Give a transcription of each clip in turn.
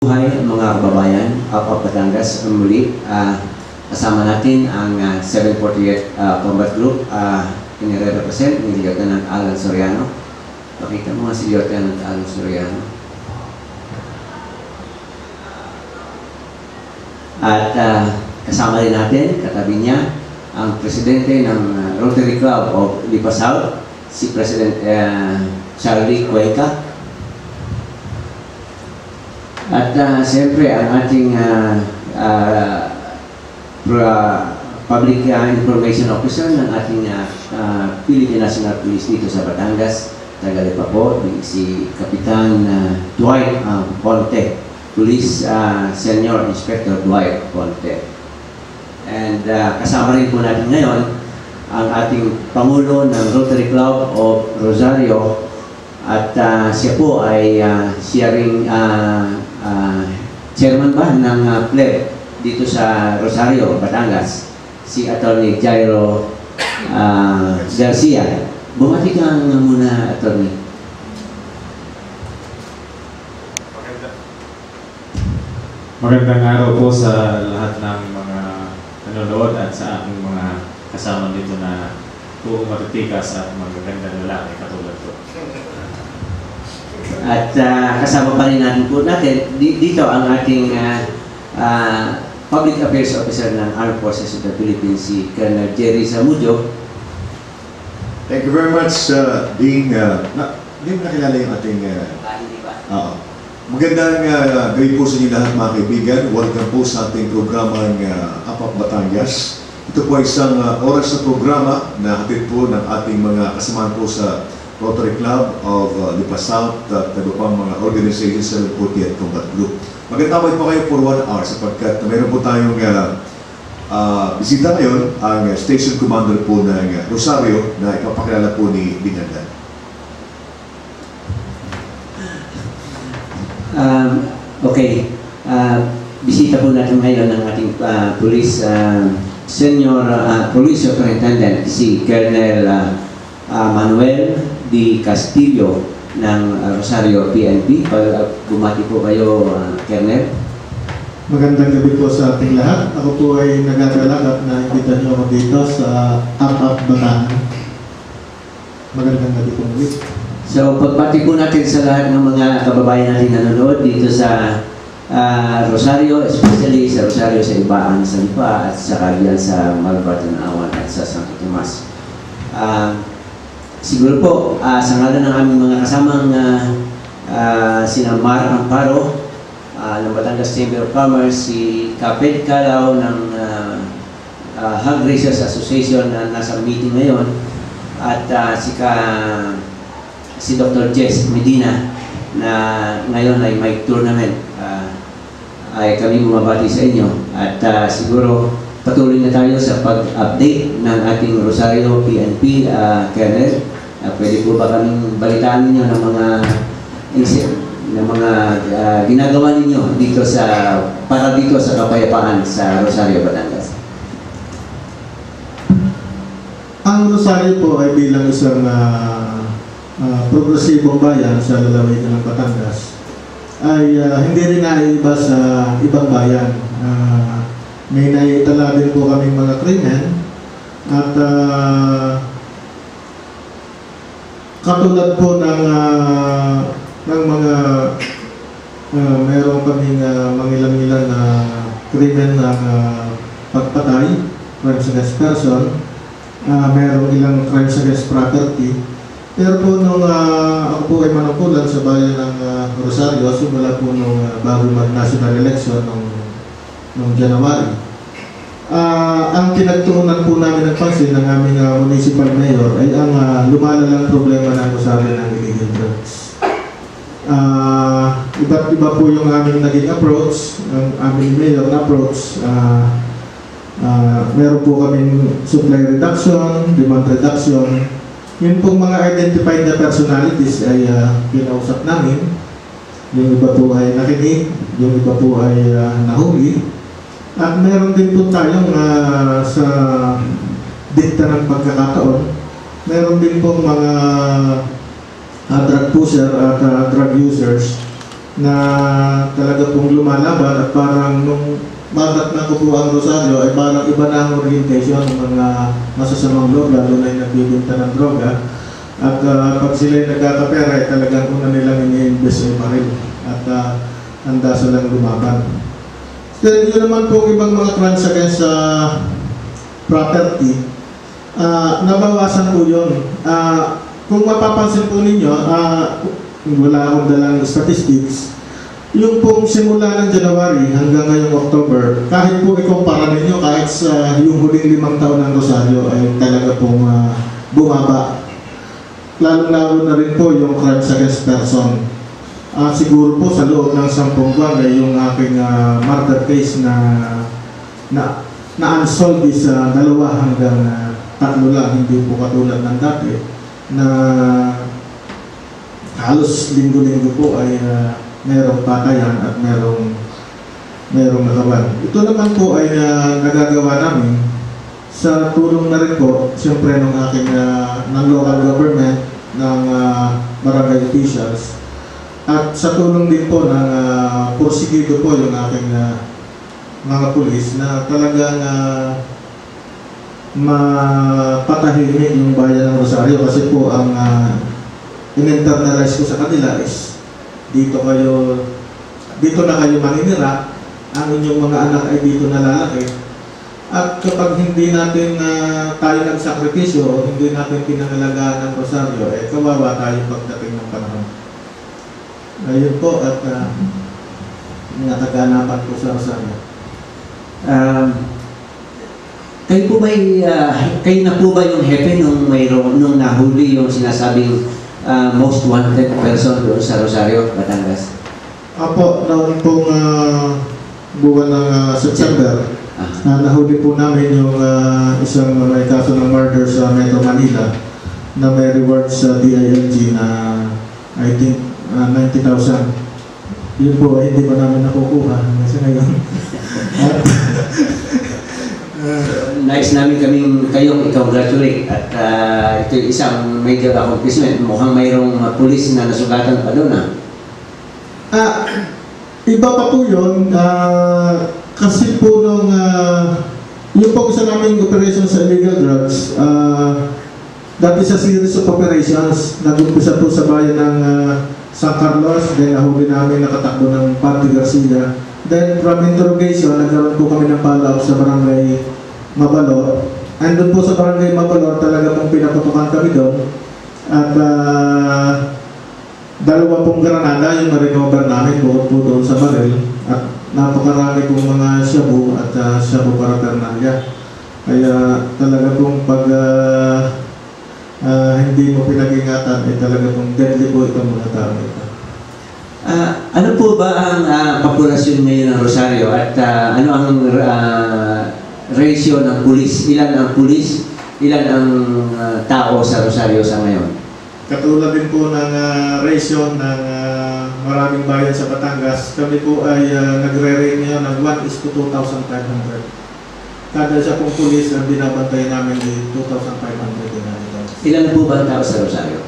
Mabuhay mga kababayan, Apa Batangas, muli kasama natin ang 748 Combat Group, inire-represent ni Lieutenant Alan Soriano. Pakita mo nga si Lieutenant Alan Soriano. At kasama rin natin, katabi niya, ang presidente ng Rotary Club of Lipa South, si President Charlie Cuenca. At siyempre, ang ating Public Information Officer ng ating Philippine National Police dito sa Batangas, taga-Lipa po, si Kapitan Dwight Ponte, Police Senior Inspector Dwight Ponte. And kasama rin po natin ngayon ang ating Pangulo ng Rotary Club of Rosario, at siya po ay siya ring chairman ba ng pleb dito sa Rosario, Batangas, si Attorney Jairo Garcia. Bumati ka muna, Attorney. Magandang araw po sa lahat ng mga nanonood at sa aking mga kasama dito na puro matitikas at magagandang lalaki katulad ko. At kasama pa rin natin dito ang ating Public Affairs Officer ng Armed Forces of the Philippines, si Colonel Jerry Zamudio. Thank you very much, Ding. Hindi mo nakilala yung ating... Hindi ba? Magandang gabi po sa inyo lahat, mga kaibigan. Welcome po sa ating programang Apa Batangas. Ito po ay isang oras na programa na hatid po ng ating mga kasamahan po sa Rotary Club of Lipa South at iba pang mga organizations sa 748 Combat Group. Magandamay po kayo for 1 hour sapagkat mayroon po tayong bisita ngayon, ang Station Commander po ng Rosario na ipapakilala po ni Binandan. Okay. Bisita po natin ngayon ang ating Police Senior Police Superintendent, si Colonel Manuel D. Castillo ng Rosario PNP. Bumati po kayo, Colonel. Magandang gabi po sa ating lahat. Ako po ay nagagalak at na-invita niyo ako dito sa Apa Batangas. Magandang gabi po ulit. So, pagbati po natin sa lahat ng mga kababayan natin nanonood dito sa Rosario, especially sa Rosario sa Ibaan, sa Lipa, at sa Cagayan, sa Malabatan, Awan, at sa Santo Tomas. Siguro po, sa ngalan ng aming mga kasamang sina Mar Amparo ng Batangas Chamber of Commerce, si Kaped Calaw ng Hog Raisers Association na nasa meeting ngayon, at si Dr. Jess Medina na ngayon ay may tournament, ay kami bumabati sa inyo. At siguro patuloy na tayo sa pag-update ng ating Rosario PNP, Colonel. Pwede po ba kaming balitaan ninyo ng mga ginagawa ninyo dito para dito sa kapayapaan sa Rosario, Batangas? Ang Rosario po ay bilang isang progresibong bayan sa lalawigan ng Batangas ay hindi rin naiiba sa ibang bayan. May naitala din po kaming mga krimen at katulad po ng mga meron kaming mangilang-ilang na krimen ng pagpatay, crimes against person, merong ilang crimes against property. Pero po nung ako po ay manungkulan sa bayan ng Rosario, simula po nung bago mag-national election nung January, ang pinagtuunan po namin ng pansin ng aming municipal mayor ay ang lumalalang problema ng Rosario ng illegal drugs. Iba't iba po yung aming naging approach, ang aming mayor na approach. Meron po kaming supply reduction, demand reduction. Yun pong mga identified na personalities ay pinausap namin. Yung iba po ay nakinig, yung iba po ay nahuli. At meron din po tayong sa dikta ng pagkakataon, meron din pong mga drug pusher at drug users na talaga pong lumalaban at parang nung madat na ko po ang Rosario ay parang iba na ang orientation ng mga masasamang loob, lalo na yung nagbibinta ng droga. At pag sila'y nagkakapera ay talagang una nilang ini-invest ay maril at handa silang lumaban. Then yun naman po ibang mga crimes against property, nabawasan po yun. Kung mapapansin po ninyo, wala akong dalang statistics, yung pong simula ng January hanggang ngayong October, kahit po ikumpara ninyo, kahit sa yung huling 5 taon ng Rosario ay talaga pong bumaba. Lalo-lalo na rin po yung crimes against person. Siguro po sa loob ng 10 buwan ay yung aking murder case na unsolved is 2 hanggang 3 lang, hindi po katulad ng dati na halos linggo-linggo po ay merong patayan at merong nakawan. Ito naman po ay nagagawa namin sa tulong na rin po, siyempre ng aking ng local government, ng barangay officials, at sa tulong din po ng porsigido po yung aking mga pulis na talagang mapatahimik yung bayan ng Rosario, kasi po ang in-internalize ko sa kanila is dito na kayo maninira, ang inyong mga anak ay dito na lalaki, at kapag hindi natin tayo nagsakripisyo o hindi natin pinangalagaan ng Rosario, kawawa tayo pagdating ng panahon. Ayun po, at nataganapan po sa Rosario. Kayo na po ba yung hepe nung nahuli yung sinasabing most wanted person doon sa Rosario, Batangas? Apo, noon pong buwan ng September, nahuli po namin yung isang may kaso ng murder sa Metro Manila na may reward sa DILG na I think 90,000. Yun po, hindi pa namin nakukuha kasi ngayon. Nais namin kayong i-congratulate at ito isang major accomplishment. Mukhang mayroong pulis na nasugatan pa doon. Iba pa po yun. Kasi po nung yung po isa namin operation sa illegal drugs, dati sa series of operations, nag-umpisa po sa bayan ng San Carlos, then nahuli namin nakatakbo ng Pati Garcia. Then from interrogation, nagkaroon po kami ng follow-up sa barangay Mabalor. And doon po sa barangay Mabalor, talaga pong pinaputukan kami doon. At 2 pong granada yung ma-recover namin bukod po doon sa baril. At napakarami pong mga shabu at shabu paraphernalia. Kaya talaga pong pag hindi mo pinag-ingatan, talaga pong deadly po itong mga tao ito. Ano po ba ang populasyon ngayon ng Rosario at ano ang ratio ng pulis? Ilan ang pulis? Ilan ang tao sa Rosario sa ngayon? Katulad din po ng ratio ng maraming bayan sa Batangas, kami po ay nagre-rate ngayon ng 1:2,500. Kada isa pong pulis ang binabantay namin ay 2,500 din namin. Ilan po ba ang tao sa Rosario?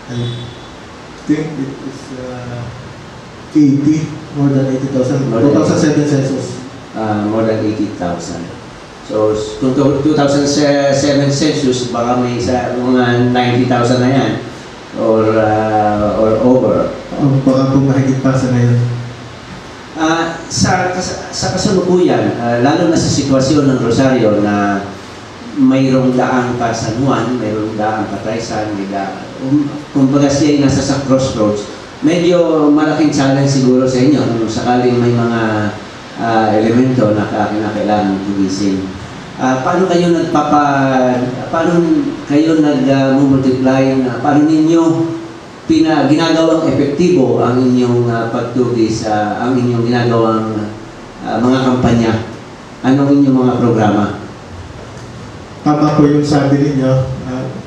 I think it is 80, more than 80,000. 2007 census. More than 80,000. So, kung 2007 census, baka may mga 90,000 na yan. Or over. Baka po mahigit pa sa ngayon. Sa kasalukuyan, lalo na sa sitwasyon ng Rosario na mayroong daang pa San Juan, mayroong daang pa Taysan, kumbaga siya ay nasa sa crossroads, medyo malaking challenge siguro sa inyo kung sakaling may mga elemento na kailangan tugisin. Paano kayo nag-multiply, paano ninyo ginagawang epektibo ang inyong pagtugis, ang inyong ginagawang mga kampanya? Anong inyong mga programa? Tama po yung sabi ninyo.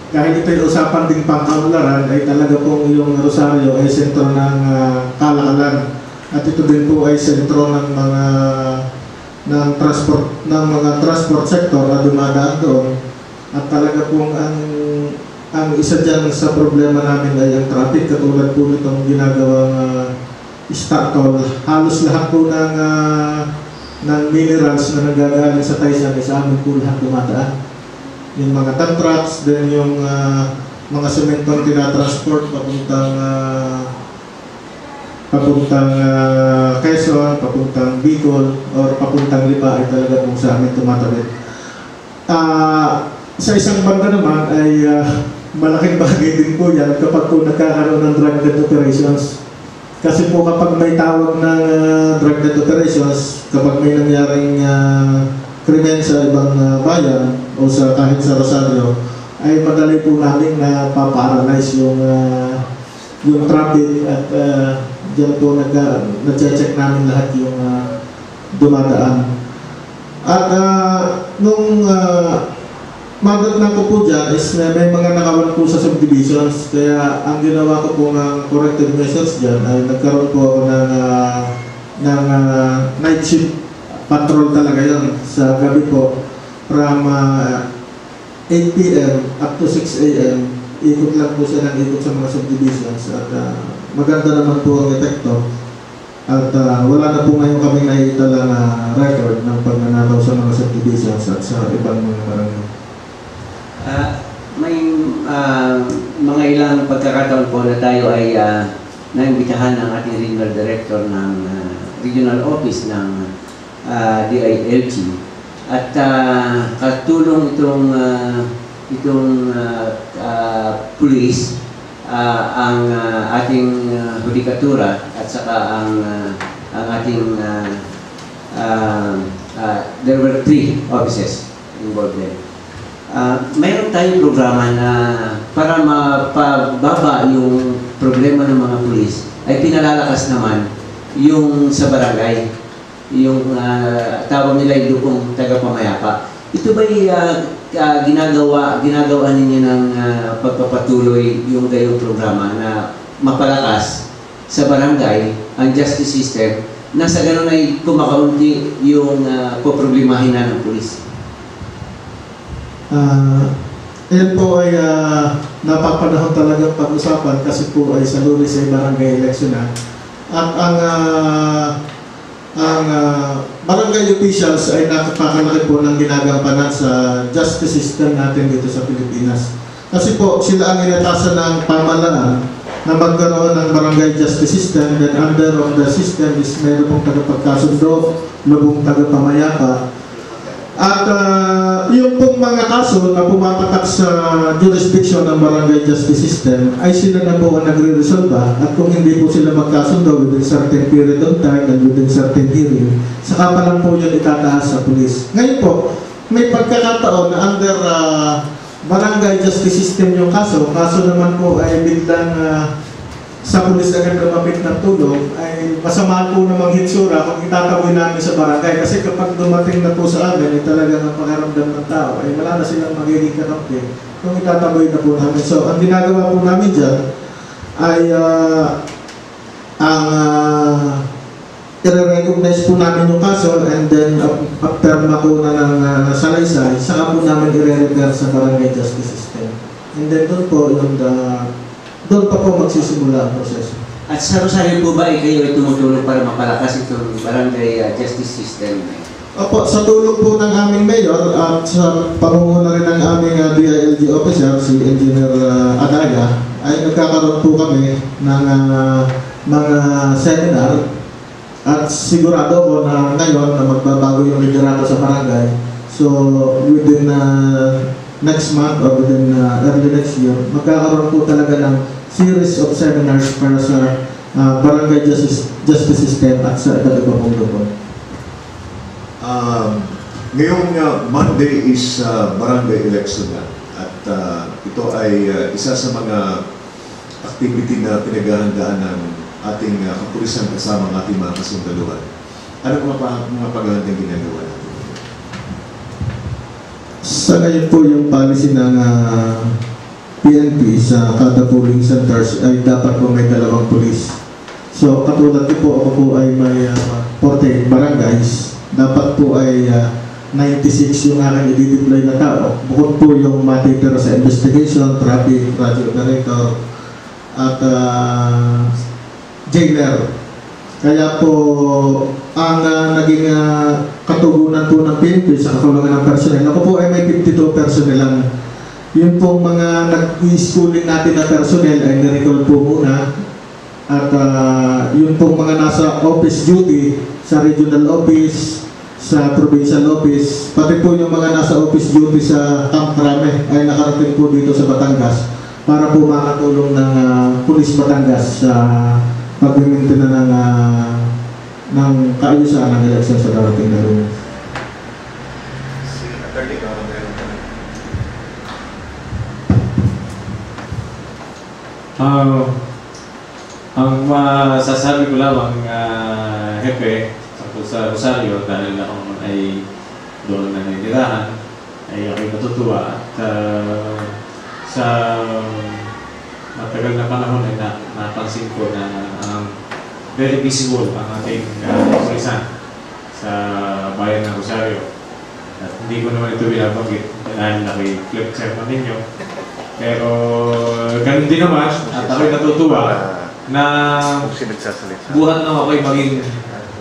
Kahit ito'y usapan ding pangkaunlaran, ay talaga pong yung Rosario ay sentro ng kalakalan. At ito din po ay sentro ng mga transport sector na dumadaan doon. At talaga pong ang isa dyan sa problema namin ay ang traffic, katulad po nitong ginagawang Stockton, halos lahat po ng minerals na nagagaling sa Taysan sa amin po lahat dumadaan. Yung mga tank trucks, then yung mga sementong tinatransport papuntang Quezon, papuntang Bicol, or papuntang Lipa ay talaga po sa amin tumatawid. Sa isang banda naman ay malaking bagay din po yan kapag po nagkakaroon ng drug debt operations. Kasi po kapag may tawag ng drug debt operations, kapag may nangyaring krimen sa ibang bayan o kahit sa Rosario, ay madali po namin na paparalyze yung traffic at diyan po nag-check namin lahat yung dumadaan. At nung madatnan ko po dyan is may mga nakawan po sa subdivisions, kaya ang ginawa ko po ng corrective measures dyan ay nagkaroon po ako ng night shift patrol talaga yun sa gabi po from 8 p.m. up to 6 a.m. Ikot lang po siya ng ikot sa mga subdivisions at maganda naman po ang epekto at wala na po ngayon kami nakikita na record ng pagnanakaw sa mga subdivisions at sa ibang mga barangay. May mga ilang pagkakataon po na tayo ay naimbitahan ng ating regional director ng regional office ng DILG at katulong itong police, ang ating hudikatura at saka ang ating there were 3 offices involved there. Mayroon tayong programa na para mapababa yung problema ng mga pulis ay pinalalakas naman yung sa barangay, yung tawag nila yung lupong tagapamayapa. Ito ba'y ginagawa ninyo ng pagpapatuloy yung gayong programa na mapalakas sa barangay ang justice system na sa ganun ay kumakaunti yung poproblemahin na ng pulis? Yan po ay napapanahon talagang pag-usapan kasi po ay sa Lunes ay barangay election na. At ang barangay officials ay nakapakalaki po ng ginagampanan sa justice system natin dito sa Pilipinas. Kasi po sila ang inatasan ng pamahalaan na magkaroon ng barangay justice system, then under of the system is meron pong tagapagkasundo, lubong tagapamayapa. At yung pong mga kaso na pumapatak sa jurisdiction ng barangay justice system ay sila na po ang nagre-resolva, at kung hindi po sila magkasundo within certain period of time and within certain hearing, saka pa lang po yun itataas sa pulis. Ngayon po, may pagkakataon na under barangay justice system yung kaso naman po ay biglang sa pulis agad lumapit ng tulong, ay masama po namang hitsura kung itataboy namin sa barangay. Kasi kapag dumating na po sa amin, ay talagang ang pakaramdam ng tao, ay wala na silang magiging kakampi kung itataboy na po namin. So, ang ginagawa po namin dyan ay i-recognize po namin yung kaso, and then after na po na ng salaysay, saka po namin i-refer sa barangay justice system. And then doon po yung doon pa po magsisimula ang proseso. At sa Rosario po ba kayo ay tumutulong para mapalakas itong barangay justice system? Opo, sa tulong po ng aming mayor at sa pamumuno rin ng aming DILG officer, si Engineer Adaga, ay nagkakaroon po kami ng mga seminar, at sigurado ko na ngayon na magbabago yung liderato sa barangay. So within next month or within early next year, magkakaroon po talaga ng series of seminars para sa barangay justice system at sa iba't ibang grupo. Ngayong Monday is barangay election na, at ito ay isa sa mga activity na pinaghahandaan ng ating kapulisan kasama ng ating mga kasundaluhan. Ano mga paghahandang ginagawa natin? Sa ngayon po yung policy ng PNP sa kada polling centers ay dapat po may 2 pulis. So katulad po, ako po ay may 48 barangays. Dapat po ay 96 yung aking i-deploy na tao. Bukod po yung matitira sa investigation, traffic, radio operator, at jailer. Kaya po, ang naging katugunan po ng PNP sa kakulangan ng personnel, ako po ay may 52 personnel lang. Yun pong mga nag-schooling natin na personnel ay nirecall po muna. At yun pong mga nasa office duty, sa regional office, sa provincial office, pati po yung mga nasa office duty sa Camp Crame ay nakarating po dito sa Batangas para po makatulong ng Police Batangas sa pag-maintain ng kaayusan ng eleksyon sa darating na Lunes. Ang masasabi ko lamang, Hepe, sa Rosario, dahil ako naman ay doon nanitirahan, ay ako'y natutuwa at sa matagal na panahon ay napansin ko na very visible ang ating pulisan sa bayan ng Rosario. At hindi ko naman ito binabanggit dahil ako'y club chairman ninyo. Pero ganun din naman at ako'y natutuwa na buhat na ako'y maging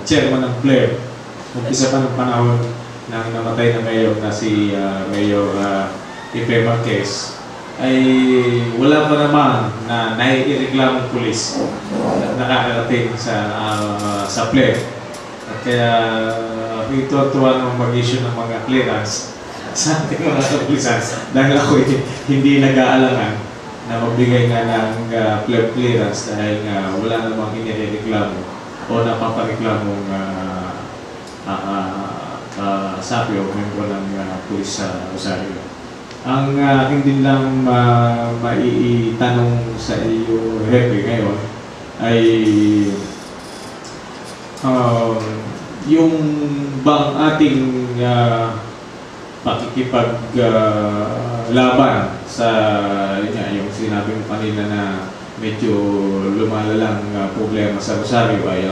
chairman ng Flair. Umpisa pa ng panahon ng namatay na mayor na si Mayor Ipe Marquez, ay wala pa naman na naiireklamong pulis na nakakarating sa Flair. At kaya ito-tuwa naman mag-issue ng mga clearance sa ating mga kapulisan dahil ako hindi nag-aalangan na magbigay nga ng Flair clearance dahil nga wala namang inireklamo o napapareklamong sapi o membro ng pulis sa Rosario. Ang aking din lang maitanong sa iyo, Hepe, ngayon ay yung bang ating pakikipaglaban sa yung sinabi mo kanina na medyo lumalalang problema sa Rosario ay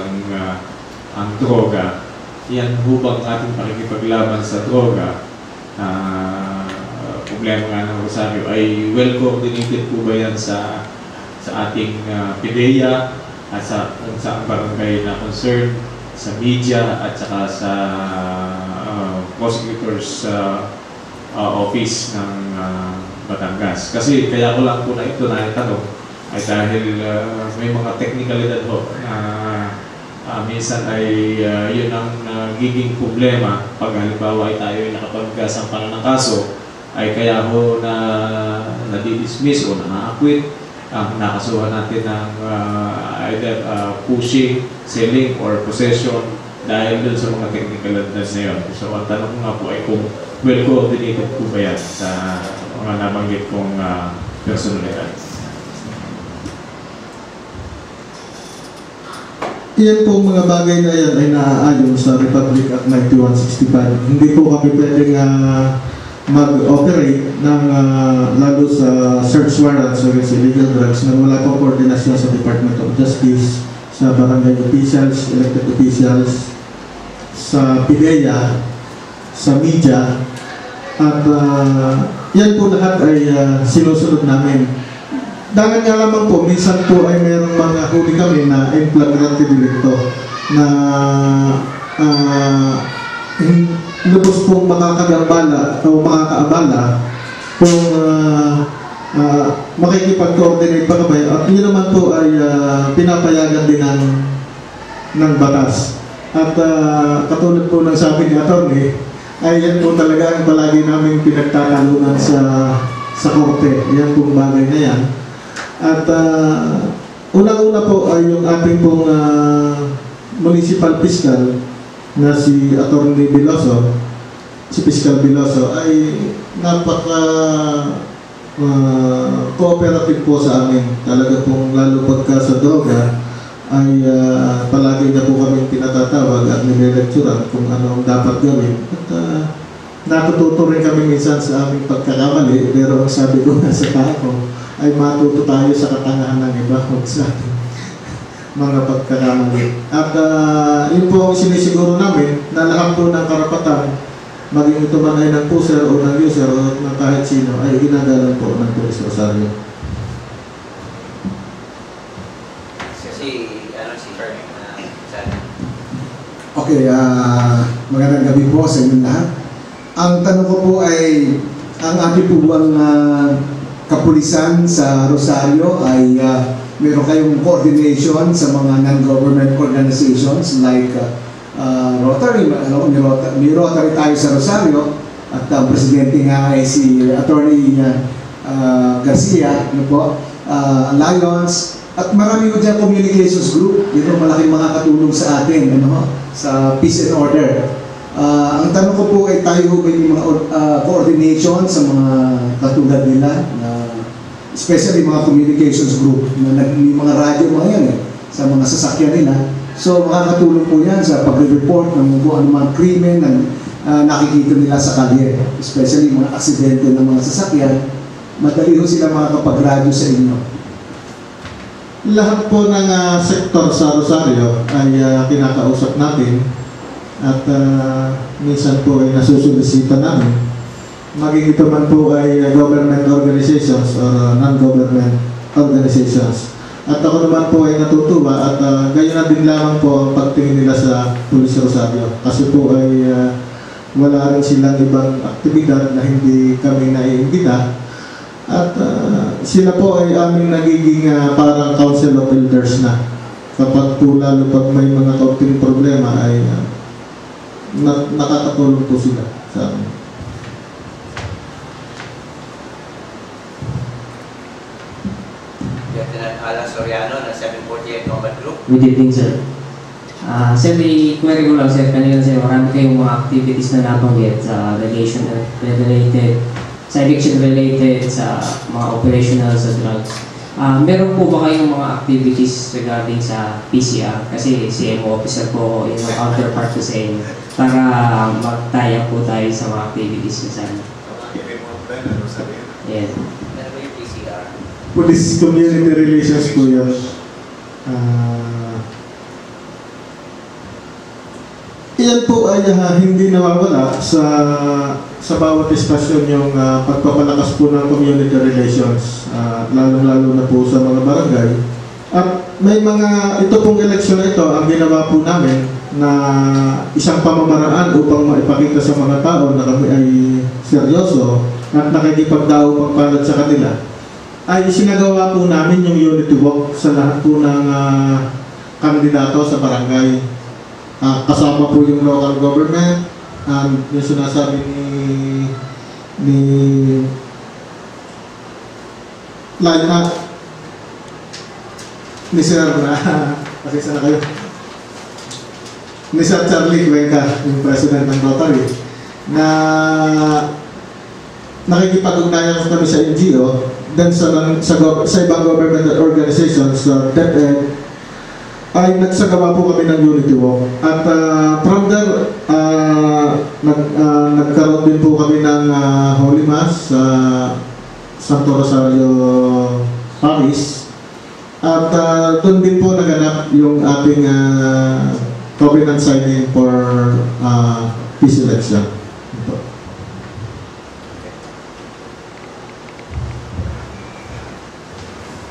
ang droga. Yan hubang ating pakikipaglaban sa droga, problema nga ng Rosario, ay well coordinated po ba yan sa ating PIDEA at sa barangay na concern, sa media at saka sa prosecutor's office ng Batangas? Kasi kaya ko lang po na ito naitanong ay dahil may mga technicalidad ho na minsan ay yun ang nagiging problema pag halimbawa ay tayo ay nakapagsampan ng kaso, ay kaya ho na nadi-dismiss o na-acquit ang nakasuhan natin ng either pushing, selling, or possession dahil dun sa mga technicalidad na yun. So ang tanong ko nga po ay kung well coordinated po ba yan sa mga nabanggit kong personalidad. Iyan po mga bagay na yan ay naaayon sa Republic Act 9165. Hindi po kami pwedeng mag-operate ng lalo sa search warrants against illegal drugs na wala pong koordinasyon sa Department of Justice, sa barangay officials, elected officials, sa PIDEA, sa media, at yan po lahat ay sinusunod namin. Dahil nga lamang po, minsan po ay mayroong mga huli kami na in flagrante delicto na lubos pong makakagambala o makakaabala kung makikipag-coordinate pa kami. At yun naman po ay pinapayagan din ng batas. At katulad po ng sabi ni Atty., ay yan po talaga ang palagi namin pinagtatalunan sa korte. Yan pong bagay na yan. At unang-una po ay yung ating pong municipal fiscal na si Atty. Biloso, si Fiscal Biloso, ay napaka cooperative po sa amin. Talaga pong lalo pagka sa droga ay palagi na po kami pinatatawag at nire-lecturean kung ano ang dapat gawin. At natututo rin kami minsan sa aming pagkakamali, pero ang sabi ko nga sa tao ay matuto tayo sa katangahan ng iba huwag sa ating mga pagkakamali. At yun po ang sinisiguro namin na lahat po ng karapatan, maging ito man ay ng pusher o ng user o ng kahit sino, ay ginagalang po ng Police Rosario. Okay, magandang gabi po sa inyo lahat. Ang tanong ko po ay, ang ating po buwang kapulisan sa Rosario ay meron kayong coordination sa mga non-government organizations like Rotary, may Rotary tayo sa Rosario at ang presidente nga ay si Attorney Garcia, ano po, Alliance, at marami ko dyan communications group. Ito malaking makakatulong sa atin, ano, sa peace and order. Ang tanong ko po ay tayo may mga coordination sa mga katulad nila, especially mga communications group na may mga radyo mga yan sa mga sasakyan nila. So makakatulong po yan sa pagre-report ng kung anumang krimen na nakikita nila sa kalye, especially mga aksidente ng mga sasakyan. Madali ho sila makakapag-radyo sa inyo. Lahat po ng sektor sa Rosario ay kinakausap natin at minsan po ay nasusolisita namin. Maging ito man po ay government organizations or non-government organizations. At ako naman po ay natutuwa at gayon na din lamang po ang pagtingin nila sa Police Rosario. Kasi po ay wala rin silang ibang aktibidad na hindi kami naiimbita. At sila po ay aming nagiging parang council of elders na. Kapag po lalo pag may mga kaunting problema ay nakakatulong po sila sa amin. Lieutenant Alan Soriano ng 748 Combat Group. Good evening, sir. Sir, may query ko lang, sir. Kanina, sir, marami kayong mga activities na nabanggit sa relation related, sa eviction related, sa mga operational sa drugs. Meron po ba kayong mga activities regarding sa PCR? Kasi CMO officer po, yung counterpart ko sa inyo, para magtaya po tayo sa mga activities na sana. Yes. Police community relations po yun. Iyan po ay hindi nawawala sa bawat istasyon yung pagpapalakas po ng community relations, lalong-lalo na po sa mga barangay. At may mga, ito pong eleksyon na ito, ang ginawa po namin na isang pamamaraan upang maipakita sa mga tao na kami ay seryoso at nakikipagdao pagpalad sa kanila, ay sinagawa po namin yung unity walk sa lahat po ng kandidato sa barangay. Kasama po yung local government, yung sinasabi ni Lana, ni Sir pasensya na kayo, ni Sir Charlie Cuenca, yung president ng Rotary, na nakikipag-ugnayan kami sa NGO, then sa ibang government organizations, DepEd, ay nagsagawa po kami ng unity walk. At from there, nagkaroon din po kami ng Holy Mass sa Santo Rosario Parish. At doon din po naganap yung ating covenant signing for peace election.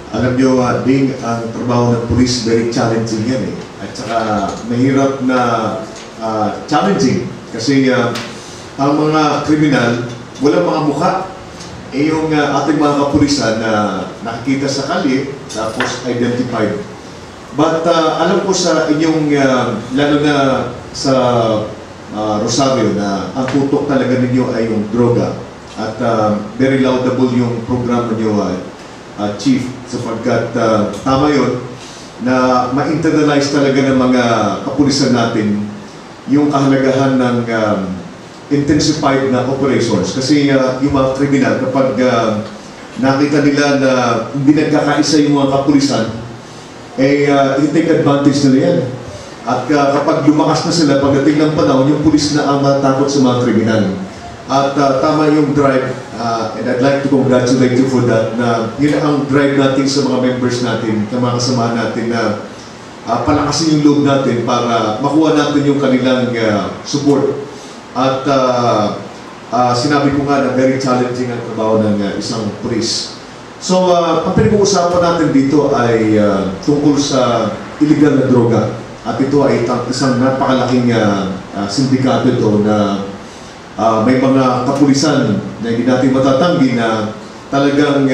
Alam nyo, Ding, ang trabaho ng police very challenging yan At saka mahirap na challenging kasi ang mga kriminal, walang mga mukha. Yung ating mga kapulisan na nakikita sa kalye, tapos identified. But alam ko sa inyong, lalo na sa Rosario, na ang tutok talaga ninyo ay yung droga. At very laudable yung programa nyo, Chief, sapagkat tama yun na ma-internalize talaga ng mga kapulisan natin yung kahalagahan ng intensified na operations. Kasi yung mga kriminal, kapag nakita nila na hindi nagkakaisa yung mga kapulisan, i-take advantage nila yan. At kapag lumakas na sila, pagdating ng panahon, yung pulis na ang matakot sa mga kriminal. At tama yung drive, and I'd like to congratulate you for that, na yun ang drive natin sa mga members natin, sa mga kasama natin na palakasin yung loob natin para makuha natin yung kanilang support. At sinabi ko nga na very challenging ang trabaho ng isang pulis. So, ang pinag-uusapan natin dito ay tungkol sa illegal na droga. at ito ay isang napakalaking sindikato ito na may mga kapulisan na hindi natin matatanggi na talagang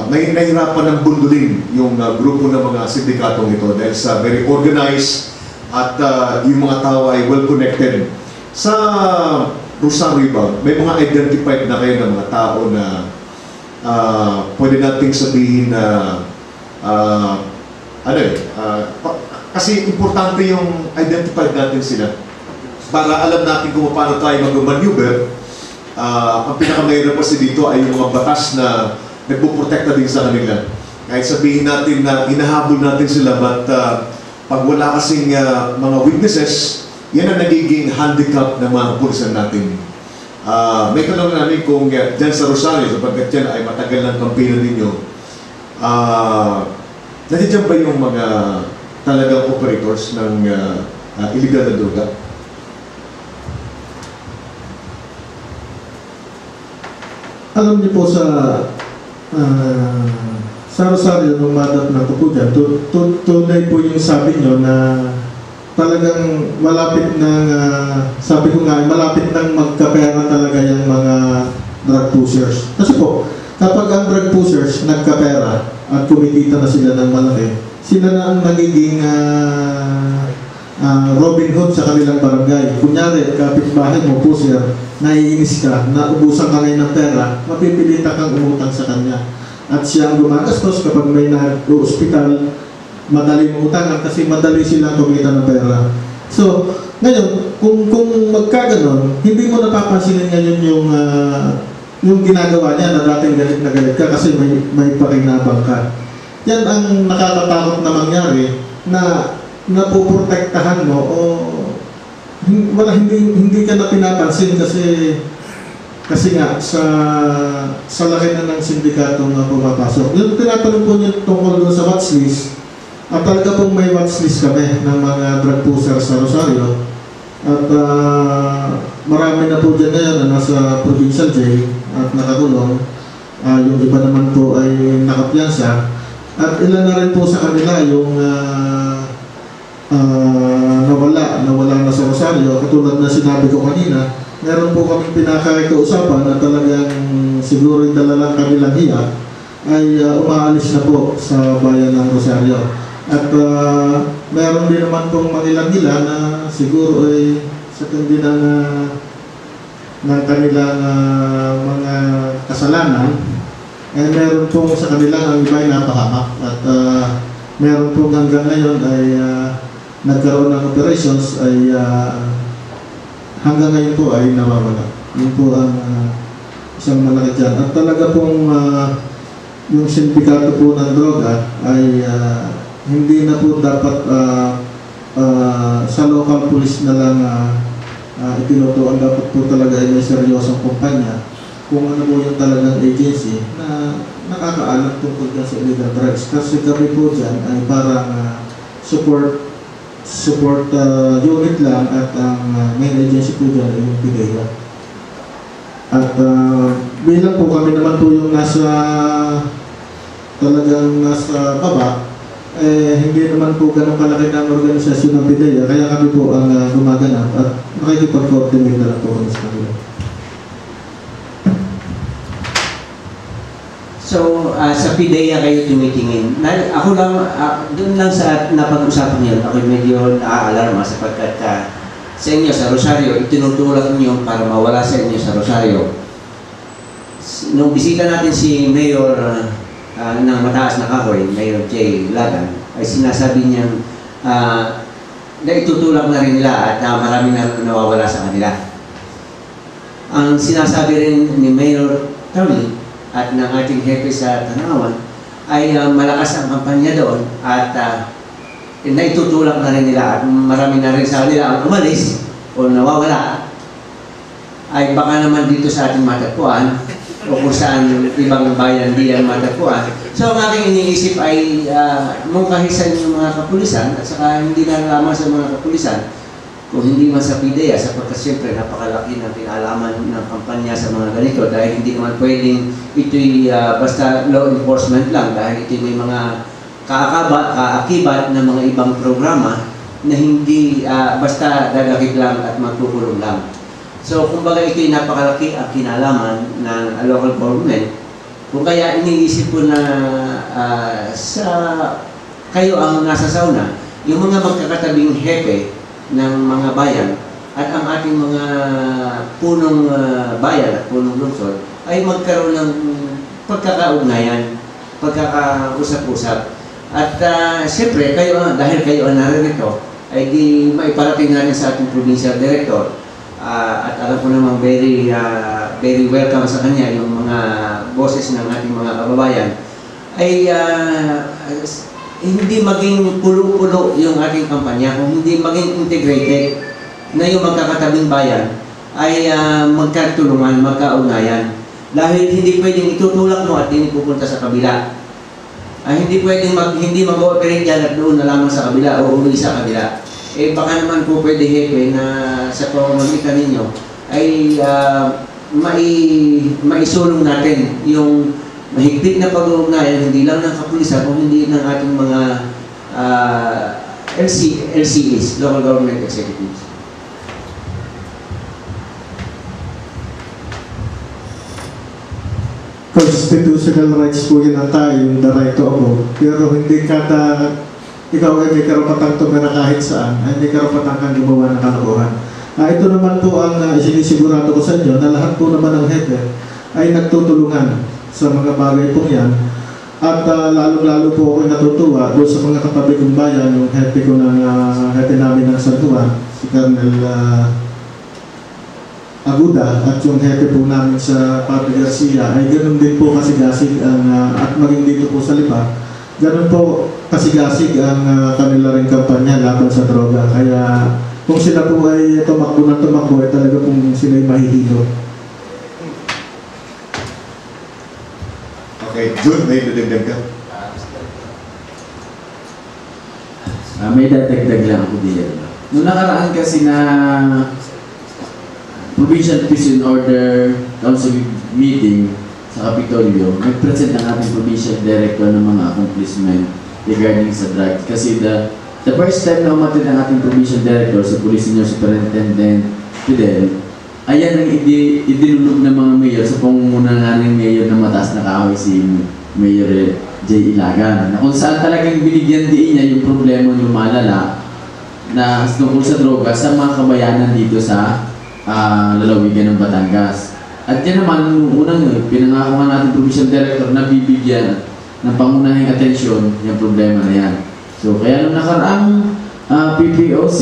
nahihirapan ng bundulin yung grupo ng mga sindikatong ito dahil sa very organized at yung mga tao ay well-connected. Sa Rosario ba, may mga identified na kayo ng mga tao na pwede nating sabihin na kasi importante yung identified natin sila para alam natin kung paano tayo mag-maneuver. Ang pinakamahirap kasi dito ay yung mga batas na nagpuprotekta din sa kanila. Kahit sabihin natin na hinahabol natin sila, but pag wala kasing mga witnesses, yan ang nagiging handicap ng mga pulisan natin. May tanong namin kung dyan sa Rosario, sapagkat dyan ay matagal ng kampanya ninyo, nandiyan ba yung mga talagang operators ng illegal na droga? Alam niyo po sa Rosario, nung madat na po dyan, tunay po yung sabi niyo na talagang malapit ng, sabi ko nga, malapit ng magkapera talaga yung mga drug pushers. Kasi po, kapag ang drug pushers nagkapera at kumikita na sila ng malaki, sila na ang nagiging Robin Hood sa kanilang barangay. Kunyari, kapitbahay mo, pusher, naiinis ka, naubusan ka ngayon ng pera, mapipilita kang umutang sa kanya. At siya ang gumagastos kapag may nag-hospital, madali mo utangan kasi madali silang kumita ng pera. So, ngayon, kung magkaganon, hindi mo napapansinin ngayon yung ginagawa niya na dating galit na galit ka kasi may pakinabang ka. Yan ang nakakatakot na mangyari na napoprotektahan mo o hindi ka na pinapansin kasi nga sa laki na ng sindikato na pumapasok. Yung tinatanong po niyo tungkol doon sa watchlist, at talaga pong may watchlist kami ng mga drug pusher sa Rosario at marami na po dyan ngayon na nasa provincial jail at nakakulong. Yung iba naman po ay nakapiyansa at ilan na rin po sa kanila yung nawala na sa Rosario. Katulad na sinabi ko kanina, meron po kaming pinakakausapan na talagang siguro yung dalalang kanilang hiya ay umaalis na po sa bayan ng Rosario. At meron din naman pong mangilang-ilang na siguro ay sa tindi ng kanilang mga kasalanan, ay meron pong sa kanilang ang iba ay napahamak. At meron pong hanggang ngayon ay nagkaroon ng operations ay hanggang ngayon po ay nawawala. Yun po ang isang malaki dyan. At talaga pong yung sindikato po ng droga ay hindi na po dapat sa local police na lang itinutuan. Dapat po talaga ay may seryosong kumpanya kung ano po yung talagang agency na nakakaalam tungkol dyan sa illegal drugs. Kasi kami po dyan ay parang support unit lang at ang main agency po dyan ay yung PIDEA. At bilang po kami naman po yung talagang nasa baba, hindi naman po ganun kalaki ng organisasyon ng PIDEA, kaya kami po ang gumaganap at nakikipag-coordinate na lang po kami sa kanila. So, sa PIDEA kayo tumitingin. Ako lang, doon lang sa napag-usapan niyo, ako medyo naaalarma sapagkat sa inyo sa Rosario, itinutulak niyo para mawala sa inyo sa Rosario. Nung bisita natin si Mayor ng Mataas na Kahoy, Mayor J. Lagan, ay sinasabi niyang na itutulak na rin nila at marami na nawawala sa kanila. Ang sinasabi rin ni Mayor Tony at ng ating hepe sa Tanawan ay malakas ang kampanya doon at naitutulak na rin nila at marami na rin sa kanila ang umalis o nawawala ay baka naman dito sa ating matagpuan o kung saan ibang bayan di ang matagpuan. So ang aking iniisip ay mungkahisan yung mga kapulisan at saka hindi na lamang sa mga kapulisan kung hindi man sa PIDEA sapagkat siyempre napakalaki ng pinalaman ng kampanya sa mga ganito dahil hindi naman pwedeng ito'y basta law enforcement lang dahil ito'y may mga kaakibat ng mga ibang programa na hindi basta dadakip lang at magkukulong lang. So, kumbaga ito'y napakalaki ang kinalaman ng local government. Kung kaya iniisip ko na kayo ang nasa sauna, yung mga magkakatabing hepe ng mga bayan at ang ating mga punong bayan at punong lungsod ay magkaroon ng pagkakaugnayan, pagkakausap-usap. At siyempre, kayo, dahil kayo ang naririto, ay di maiparating na rin sa ating provincial director. At alam ko namang very welcome sa kanya yung mga boses ng ating mga kababayan ay hindi maging pulo-pulo yung ating kampanya, kung hindi maging integrated na yung magkakatabing bayan ay magkatulungan, magkaugnayan. Dahil hindi pwedeng itutulak mo at hindi pupunta sa kabila. Hindi pwedeng hindi mag-ooperate yan at doon na lamang sa kabila o uli sa kabila. Baka naman po pwede hepe na sa pamamagitan ninyo ay maisulong natin yung mahigpit na pag-uugnayan hindi lang ng kapulisan kung hindi ng ating mga LCEs, Local Government Executives. Constitutional rights po yun ang tayo, the right to vote. Pero hindi kada ikaw ay may karapatang tumira kahit saan, ay may karapatang kang gumawa ng kalokohan. Ito naman po ang sinisigurado ko sa inyo na lahat po naman ng hepe ay nagtutulungan sa mga bagay po yan. At lalong-lalo po ako natutuwa doon sa mga katabi kong bayan, yung hepe ko ng hepe namin ng San Juan, si Colonel Aguda, at yung hepe po namin sa Padre Garcia, ay ganun din po kasigasig at maging dito po sa Lipa, ganun po kasigasig ang kanila rin kampanya laban sa droga. Kaya kung sila po ay tumakbo ng tumakbo, ay talaga pong sila ay mahihilo. Okay, June, may dadagdag ka? May dadagdag lang ako diyan. Noong nakaraan kasi na Provincial Peace and Order Council meeting sa Capitolio, nag-present ang ating provincial director ng mga accomplishment regarding sa drugs. Kasi the first time na umatid ang ating provincial director sa Police Senior Superintendent Fidel, ayan ang idinulog ng mga mayor sa pangunguna nga ng mayor na mataas na kaaway si Mayor J. Ilagan, na kung saan talagang binigyan din niya yung problema ng lumalala na tungkol sa droga sa mga kabayanan dito sa lalawigan ng Batangas. At yan naman, unang pinangako nga natin provincial director na bibigyan ng pangunahing atensyon yung problema na yan. So, kaya nung nakaraang PPOC,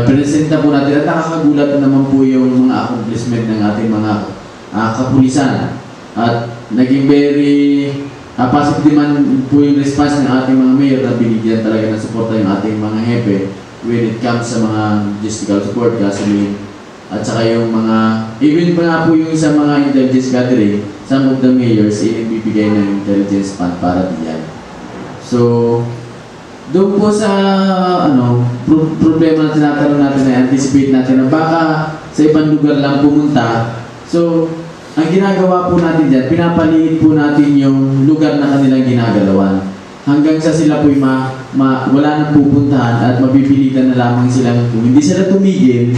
presenta po natin at nakakagulat naman po yung mga accomplishment ng ating mga kapulisan. At naging very positive naman po yung response ng ating mga mayor na binigyan talaga ng suporta yung ating mga hepe when it comes sa mga logistical support, gasoline, at saka yung mga, even pa nga po yung sa mga intelligence gathering, some of the mayors ay nagbibigay ng intelligence fund para diyan. So, doon po sa problema na tinatanong natin na anticipate natin na baka sa ibang lugar lang pumunta. So, ang ginagawa po natin dyan, pinapaliit po natin yung lugar na kanilang ginagalawan. Hanggang sa sila po'y wala nang pupuntahan at mapipilitan na lamang silang, kung hindi sila tumigil,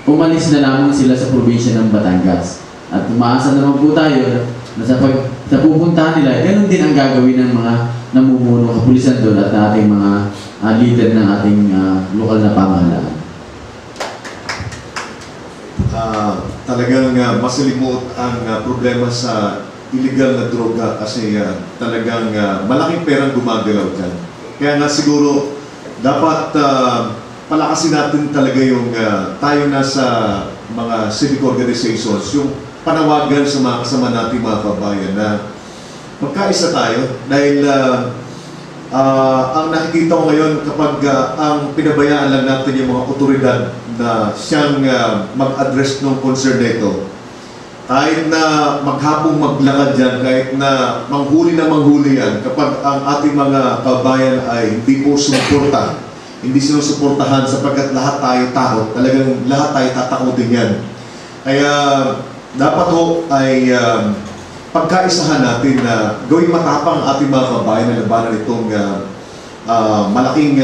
umalis na lamang sila sa probinsya ng Batangas. At umaasa naman po tayo na sa pupuntahan nila, ganun din ang gagawin ng mga namumuno kapulisan doon at ating mga leader ng ating lokal na pamahalaan. Talagang masilimot ang problema sa illegal na droga kasi talagang malaking perang gumagalaw dyan. Kaya nga siguro dapat palakasin natin talaga yung tayo na sa mga civic organizations, yung panawagan sa mga kasama natin mga kabayan na magkaisa tayo dahil ang nakikita ko ngayon kapag ang pinabayaan lang natin yung mga otoridad na siyang mag-address ng concern nito, kahit na maghapong maglakad dyan, kahit na manghuli yan, kapag ang ating mga kabayan ay hindi po sumuporta, hindi sinusuportahan sapagkat lahat tayo takot, talagang lahat tayo tatakotin yan. Kaya dapat ho ay pagkaisahan natin na gawing matapang ang ating mga kabayan na labanan itong malaking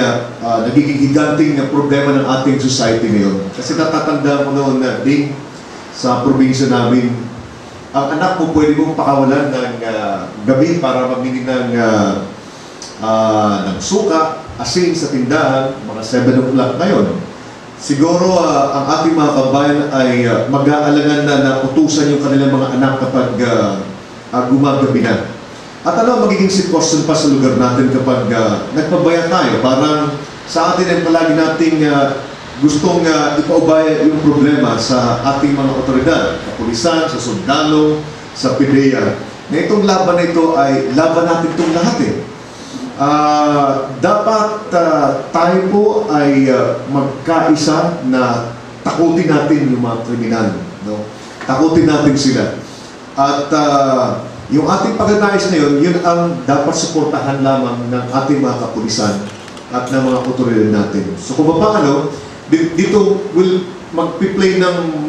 nagiging higanting problema ng ating society ngayon. Kasi natatandaan ko noon na ding sa probinsya namin, ang anak mo pwede mong pakawalan ng gabi para mamili ng suka, asin sa tindahan, mga 7 o'clock ngayon. Siguro ang ating mga kabayan ay mag-aalangan na utusan yung kanilang mga anak kapag gumagabi na. At ano ang magiging sitwasyon pa sa lugar natin kapag nagpabaya tayo? Parang sa atin ay palagi nating gustong ipaubaya yung problema sa ating mga otoridad, kapulisan, sa sundalo, sa PIDEA. Na itong laban na ito ay laban natin itong lahat eh. Dapat tayo po ay magkaisa na takutin natin yung mga kriminal. No? Takutin natin sila. At yung ating pagkakais na yun ang dapat suportahan lamang ng ating mga kapulisan at ng mga otoridad natin. So kung paano, dito will magpi-play ng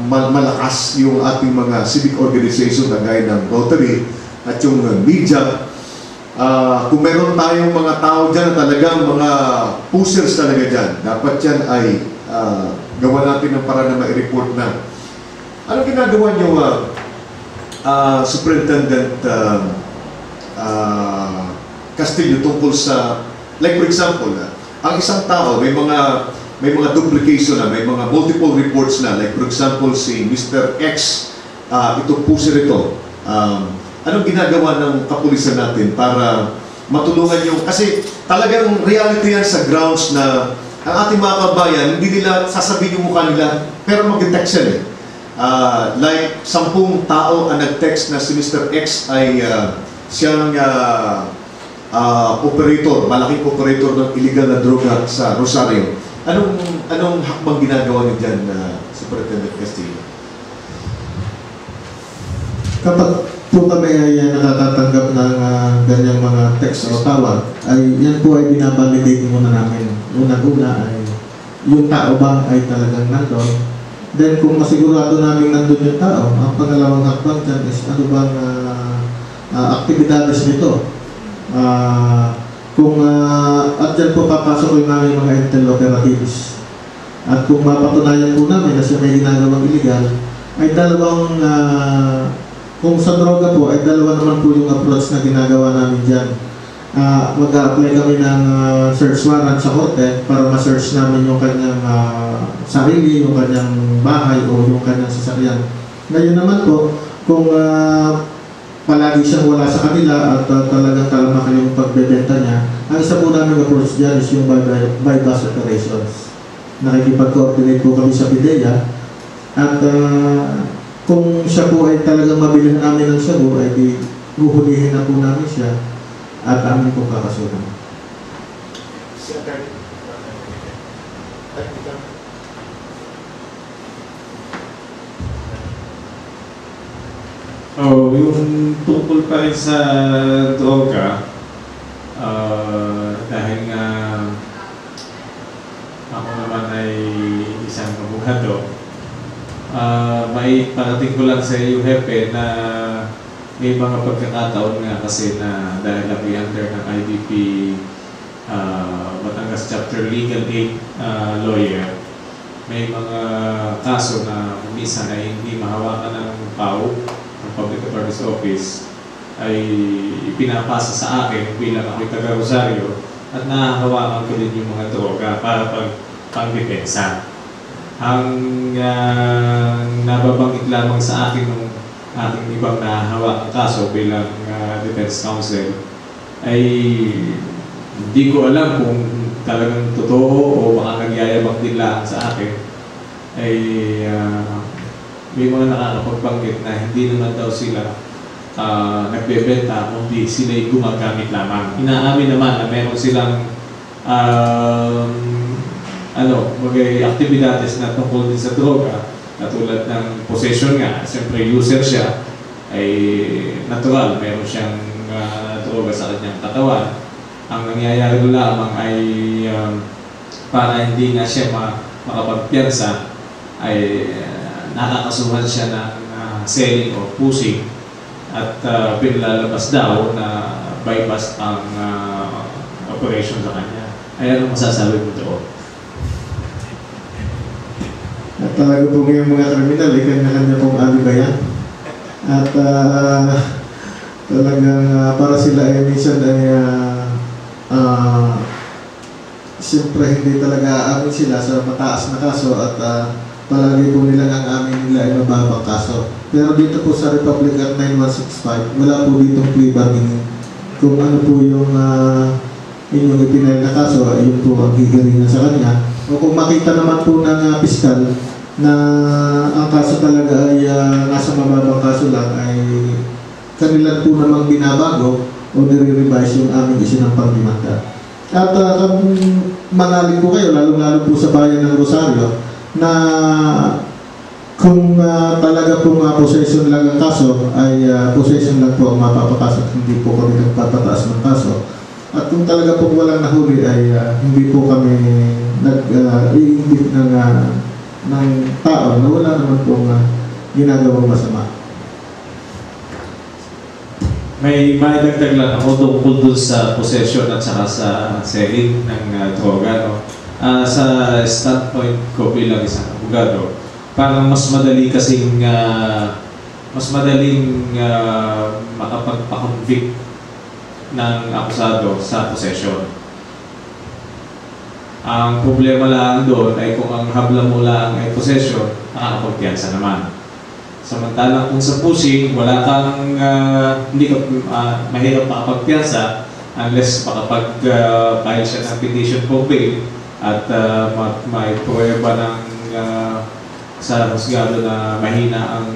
malakas yung ating mga civic organization na gaya ng Rotary at yung media. Kung meron tayong mga tao dyan na talagang mga pushers talaga dyan, dapat yan ay gawa natin ng para na ma-report na. Ano ginagawa nyo, Superintendent Castillo, tungkol sa, like for example, ang isang tao may mga duplication na, may mga multiple reports na, like for example si Mr. X, ito pusher ito. Anong ginagawa ng kapulisan natin para matulungan yung, kasi talagang reality yan sa grounds na ang ating mga kabayan, hindi nila sasabihin yung mukha nila, pero mag-text yan eh. Like 10 tao ang nag-text na si Mr. X ay siyang operator, malaking operator ng illegal na droga sa Rosario. Anong hakbang ginagawa niyo dyan, Superintendent Castillo? Kapag po kami ay nakatatanggap ng ganyang mga text o tawag, ay yan po ay binabalidate muna namin. Una-una ay yung tao ba ay talagang nandun. Then kung masigurado namin nandun yung tao, ang pangalawang hakbang dyan is ano bang aktibidades nito. At dyan po papasok yung namin mga intel operatives. At kung mapatunayan po namin na siya may ginagawang illegal, ay dalawang kung sa droga po, ay dalawa naman po yung approach na ginagawa namin dyan. Mag-a-apply kami ng search warrant sa korte para ma-search namin yung kanyang sarili, yung kanyang bahay o yung kanyang sasakyan. Ngayon naman po, kung palagi siyang wala sa kanila at talagang talamak yung pagbebenta niya, ang isa po namin approach dyan is yung by-bus operations. Nakikipag-coordinate po kami sa PIDEA at kung siya po ay talagang mabilihan namin ng sago, ay di huhulihin na po namin siya at amin po kakasunan. Yung tungkol pa rin sa droga, dahil nga ako naman ay isang abogado, may parating ko lang sa iyo, Hepe, na may mga pagkakataon nga kasi na dahil ako under ng IDP Batangas Chapter Legal Aid Lawyer, may mga kaso na minsan ay hindi mahawakan ng PAO, ng Public Attorney's Office, ay ipinapasa sa akin bilang ako'y taga Rosario at nahahawakan ko din yung mga droga para pang-depensa. Ang nababanggit lamang sa akin ng ating ibang nahahawak ang kaso bilang defense counsel ay hindi ko alam kung talagang totoo o baka nagyayabang din lang sa akin, ay may mga nakakapagbanggit na hindi naman daw sila nagbebenta, kundi sila'y gumagamit lamang. Inaamin naman na meron silang aktibidades na tungkol din sa droga, katulad ng possession nga. Siyempre user siya, ay natural, meron siyang droga sa kanyang katawan. Ang nangyayari lamang ay para hindi na siya makapagpiyansa, ay nakakasuhan siya ng selling o pushing at pinilalabas daw na bypass ang operation sa kanya. Ay, ano masasabi mo doon? At talaga po ngayong mga kriminal, kanya-kanya pong alibayan. At talagang para sila ay minsan ay siyempre hindi talaga amin sila sa mataas na kaso at palagi po nila ang amin nila ay mababang kaso. Pero dito po sa Republic Act 9165, wala po ditong plea bargaining. Kung ano po yung inyong ipinail na kaso, yun po ang hihiringan sa kanya. O kung makita naman po ng piskal na ang kaso talaga ay nasa mababang kaso lang, ay kanilang po namang binabago o nire-revise yung aming isinampang demanda. At kung manalig po kayo, lalo-lalo po sa bayan ng Rosario, na kung talaga pong possession lang ang kaso, ay possession lang po ang mapapakaso at hindi po kami nagpapataas ng kaso. At kung talaga pong walang nahuli, ay hindi po kami nag-iingit ng tao na wala naman pong ginagawang masama. May maidagdag lang ako tungkol dun sa possession at saka sa selling ng droga. No? Sa standpoint ko bilang isang abogado, parang mas madaling makapagpa-convict ng akusado sa possession. Ang problema lang doon ay kung ang habla mo lang ay possession, nakakapagpiyansa naman. Samantalang kung sa pushing, wala kang, hindi ka mahirap makapagpiyansa unless makapag-file siya ng petition for bail at may pruweba ng sa husgado na mahina ang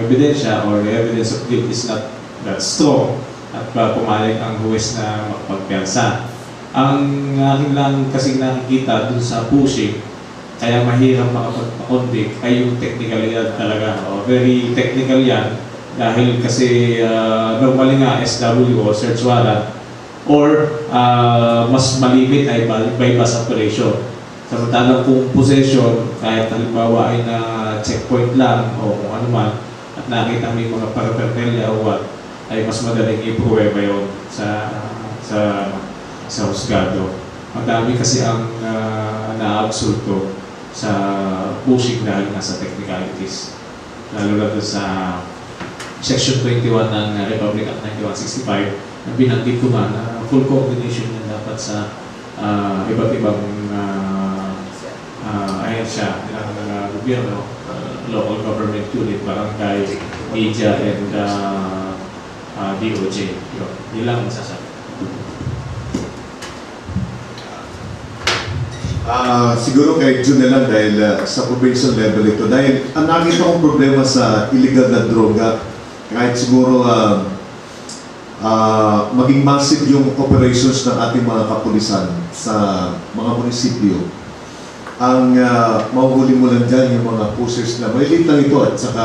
ebidensya or the evidence of guilt is not that strong at pumalig ang huwes na makapagpiyansa. Ang aking lang kasing nakikita dun sa pushing, kaya mahirap makapag-convict ay yung technicalidad talaga. Very technical yan dahil kasi normally nga SW o search warrant or mas malimit ay bypass operation. Samantalang kung possession, kahit halimbawa ay na checkpoint lang o kung ano man at nakita may mga paraphernalia o what, ay mas madaling i-pruweba yun sa husgado. Ang dami kasi ang na-absulto sa pushing dahil nasa technicalities. Lalo na sa Section 21 ng Republic Act 9165 na binanggit ko nga na full coordination na dapat sa iba't ibang ahensya ng gobyerno, local government unit, barangay, media, and DOJ. Yun lang masasabi. Siguro kay Jun na lang dahil sa provincial level ito. Dahil ang nakita kong problema sa illegal na droga, kahit siguro maging massive yung operations ng ating mga kapulisan sa mga munisipyo. Ang mahuhuli mo lang dyan yung mga pushers na malilit lang ito at saka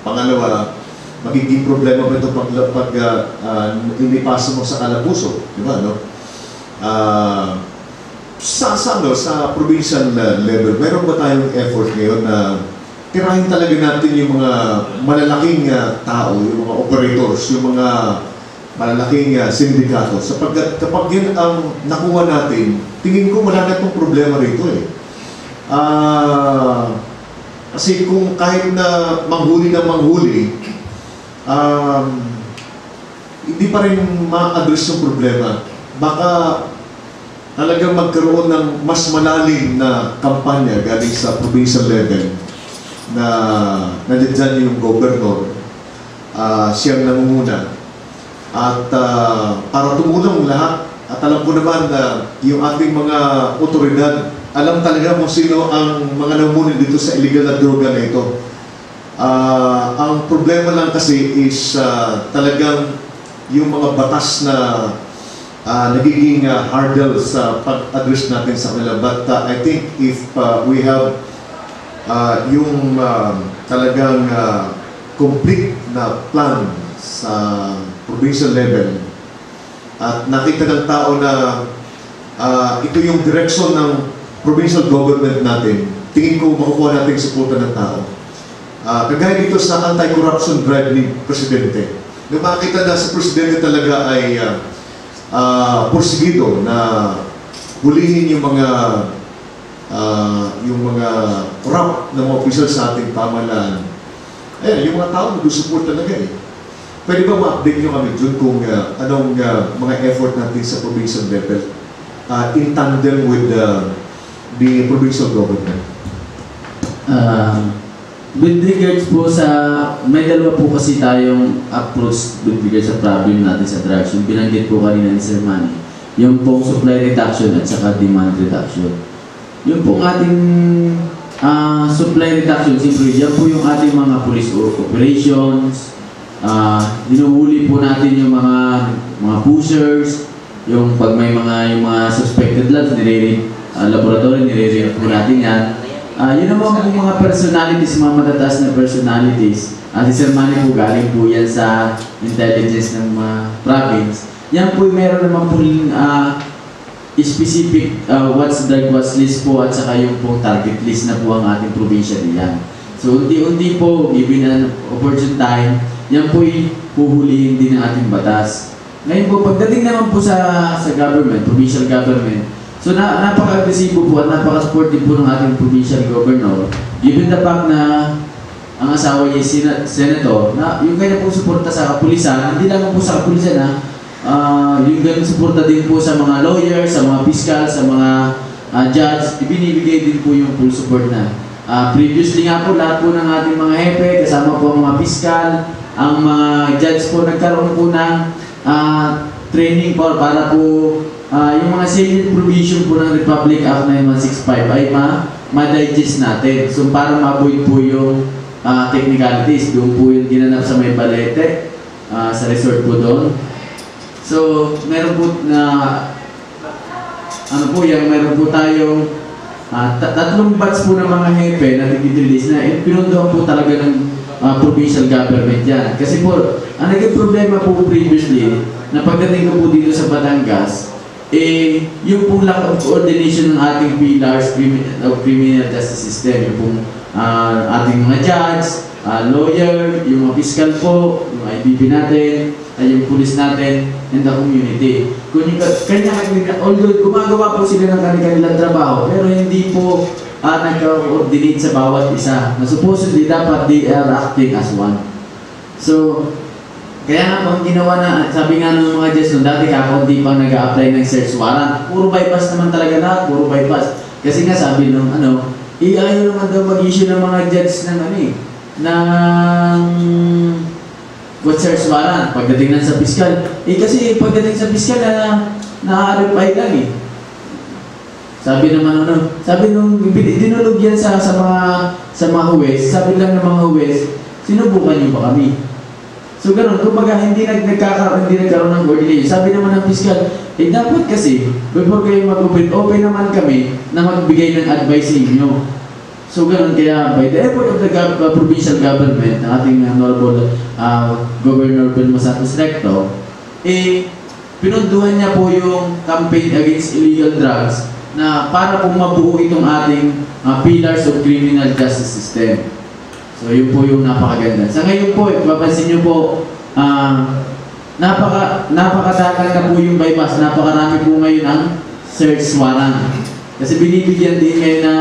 pangalawa, magiging problema ba ito pag inipasa mo sa kalapuso, di ba, no? Sa provincial level, meron ba tayong effort ngayon na tirahin talaga natin yung mga malalaking tao, yung mga operators, yung mga malalaking sindikato, sapagkat kapag yun ang nakuha natin, tingin ko wala na itong problema rito eh. Kasi kung kahit na manghuli na manghuli, hindi pa rin ma-address yung problema. Baka talagang magkaroon ng mas malalim na kampanya galing sa provincial level na nandiyan yung governor, siyang nangunguna. At para tumulong lahat, at alam ko naman na yung ating mga otoridad, alam talaga kung sino ang mga namumuno dito sa illegal na droga na ito. Ang problema lang kasi is talagang yung mga batas na nagiging hurdle sa pag-address natin sa kanila. But I think if we have yung talagang complete na plan sa provincial level at nakita ng tao na ito yung direction ng provincial government natin, tingin ko makukuha natin yung suporta ng tao. kagaya dito sa anti-corruption drive ni Presidente. Nung makita na si Presidente talaga ay porsigido na hulihin yung mga corrupt na mga official sa ating pamahalaan. Ayan, yung mga tao nag-support talaga eh. Pwede ba ma-update nyo kami dun kung anong mga effort natin sa provincial level in tandem with the provincial government? With regards po sa, may dalawa po kasi tayong approach with regards sa problem natin sa drugs. Yung binanggit po kanina ni Sir Manny, yung pong supply reduction at saka demand reduction. Yung pong ating supply reduction, siyempre, yan po yung ating mga police operations. Dinuhuli po natin yung mga pushers, yung pag may yung mga suspected labs, laboratory, nire-rate po natin yan. Yun naman po mga personalities, mga matataas na personalities. Si Sir Manny po galing po yan sa intelligence ng mga province. Yan po meron naman po specific what's drug watch list po at saka yung pong target list na po ang ating probinsya niyan. So unti-unti po, given an opportune time, yan po huhulihin din ng ating batas. Ngayon po, pagdating naman po sa government, provincial government, so napaka-agresibo po at napaka-supportive po ng ating provincial governor, given the fact na ang asawa niya senator, na yung kanya pong suporta sa kapulisan, hindi lang po sa kapulisan yung ganun suporta din po sa mga lawyers, sa mga fiscal, sa mga judge, ibinibigay din po yung full support na. Previously nga po, lahat po ng ating mga hepe, kasama po ang mga fiscal, ang mga judge po nagkaroon po ng training po para po yung mga salient provision po ng Republic Act 9165 ay ma-digest natin. So para ma-avoid po yung technicalities, doon po yung ginanap sa may Balete, sa resort po doon. So meron po meron po tayong tatlong batch po ng mga hepe na tig-release na pinunduan po talaga ng provincial government yan. Kasi po, ang naging problema po previously, na pagdating ko po dito sa Batangas, yung pong lack of coordination ng ating pillars of criminal justice system, yung pong ating mga judge, lawyer, yung mga fiscal po, yung IBP natin, yung police natin, and the community. Although gumagawa po sila ng kanilang trabaho, pero hindi po nag-coordinate sa bawat isa. Na supposedly dapat they are acting as one. So, kaya nga po ang ginawa na, sabi nga ng mga judge, dati kakaunti pang nag-a-apply ng search warrant, puro bypass naman talaga lahat, puro bypass. Kasi nga sabi nung ayaw naman daw mag-issue ng mga judge ng search warrant pagdating na sa piskal. Kasi pagdating sa piskal na-RFI lang Sabi naman sabi nung dinulog yan sa mga huwes, sabi lang ng mga huwes, sinubukan niyo ba kami? So gano'n, kumbaga hindi nagkaroon ng coordination. Sabi naman ng piskal, dapat kasi, before kayo mag-open, open naman kami na magbigay ng advice sa inyo. So gano'n, kaya by the effort of the provincial government, ng ating honorable Governor Belmo Santos Recto, pinunduhan niya po yung campaign against illegal drugs na para po mabuo itong ating pillars of criminal justice system. So yun po yung napakaganda. Sa ngayon po, papansin nyo po, napakatagal na po yung bypass. Napakarami po ngayon ang search warrant. Kasi binibigyan din ngayon na,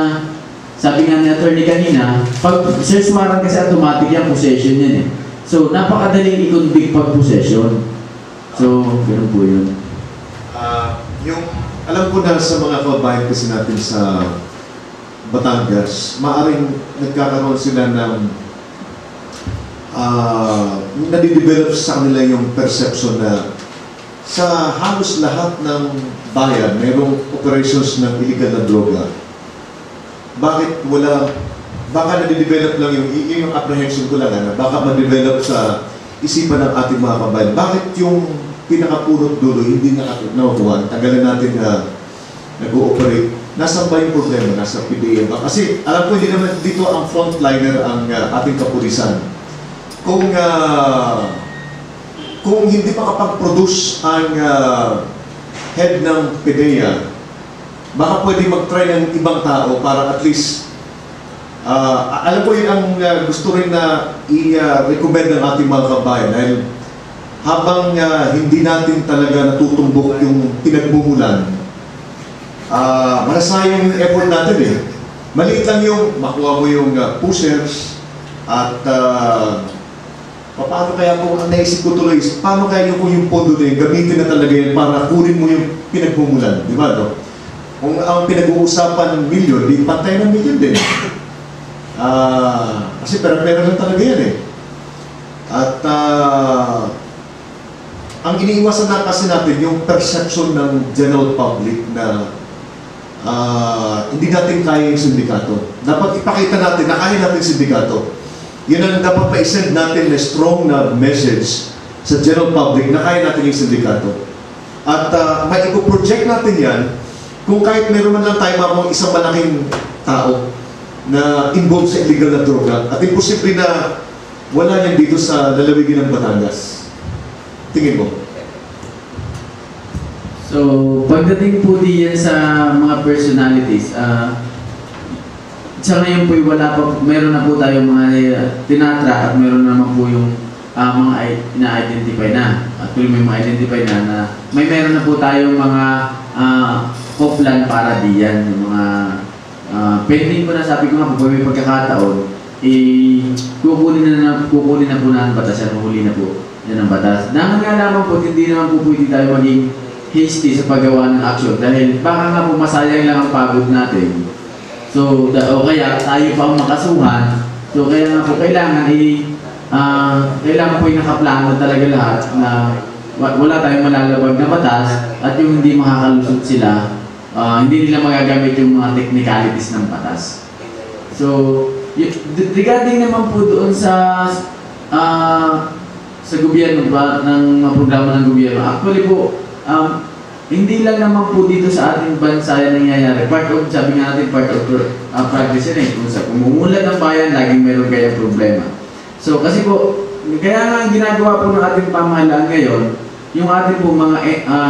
sabi nga ni attorney kanina, pag search warrant kasi automatic yan, possession yan So napakadaling i-convict pag possession. So, ganoon po yun. Alam ko na sa mga kababayan kasi natin sa Batangas, maaring nagkakaroon sila ng nadidevelop sa kanila yung perception na sa halos lahat ng bayan, mayroong operations ng illegal na droga. Bakit wala, baka nadidevelop lang yung apprehension ko lang, baka ma-develop sa isipan ng ating mga kabayan. Bakit yung pinakapunot dulo hindi nakukuha? Tagalan natin na nag-ooperate. Nasa ba yung problema? Nasa PDEA ba? Kasi alam ko hindi naman dito ang frontliner ang ating kapulisan. Kung hindi makapag-produce ang head ng PDEA, baka pwede mag-try ng ibang tao para at least Alam ko yun ang gusto rin na i-recommend ng ating mga kabayan dahil habang hindi natin talaga natutumbok yung pinagmumulan, masasayang yung effort natin eh. Maliit lang yung makuha mo yung pushers at paano kaya kung ang naisip ko tuloy, paano kaya yung pondo na yun, gamitin na talaga yan para kunin mo yung pinagmumulan, di ba? No? Kung ang pinag-uusapan milyon, di pantay ng milyon din. Kasi pera-pera lang talaga yan eh. At ang iniiwasan na kasi natin yung perception ng general public na hindi natin kaya yung sindikato. Dapat ipakita natin na kaya natin yung sindikato. Yun ang dapat pa-send natin na strong na message sa general public na kaya natin yung sindikato. At may ipo-project natin yan kung kahit meron man lang tayo mga isang malaking tao na involved sa illegal na droga at imposible na wala yan dito sa lalawigan ng Batangas. Tingin mo? So, pagdating po diyan sa mga personalities, sa ngayon po wala pa, meron na po tayong mga tinatrack at meron naman po yung mga ina-identify na. Actually may mga identify na may meron na po tayong mga offline para diyan, yung mga pending po na sabi ko nga po, may pagkakataon, kukunin na po na ang batas, huli na po yan ang batas. Nang nga naman po, hindi naman po pwede tayo maging hasty sa paggawa ng action dahil baka nga po masayang lang ang pagod natin. So, o kaya tayo pa ang makasuhan. So, kaya nga po kailangan kailangan po yung nakaplano talaga lahat na wala tayong malalabag na batas at yung hindi makakalusot sila, hindi nila magagamit yung mga technicalities ng batas. So, regarding naman po doon sa gobyerno ba, ng mga programa ng gobyerno, actually po, hindi lang naman po dito sa ating bansa yan nangyayari. Part of, sabi nga natin, part of progress yan eh. Kung sa kumumulat ng bayan, laging meron kaya problema. So, kasi po, kaya nga ginagawa po ng ating pamahalaan ngayon, yung ating po mga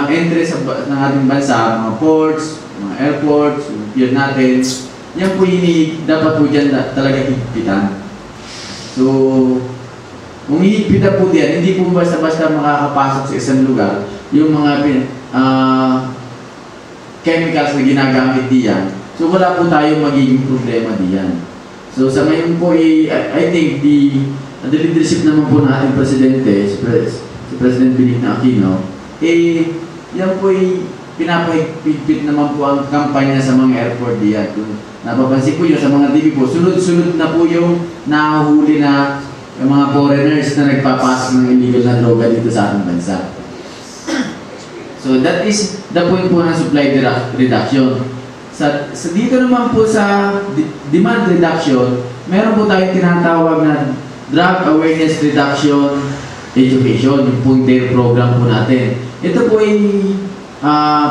entry ng ating bansa, mga ports, mga airports, yung pier natin, yan po dapat po dyan talaga higpitan. So, kung hihigpitan po diyan, hindi po basta-basta makakapasok sa isang lugar, yung mga chemicals na ginagamit diyan. So, wala po tayong magiging problema diyan. So, sa ngayon po, I think the leadership naman po ng ating presidente, si President Benigno Aquino, yan po pinapahigpit naman po ang kampanya sa mga airport diyan. Kung napapansin po yun sa mga TV po, sunod-sunod na po yung nahuli na yung mga foreigners na nagpapasok ng illegal na droga dito sa ating bansa. So that is the point po ng supply reduction. Sa dito naman po sa demand reduction, meron po tayong tinatawag na drug awareness reduction education, yung pointer program po natin. Ito po ay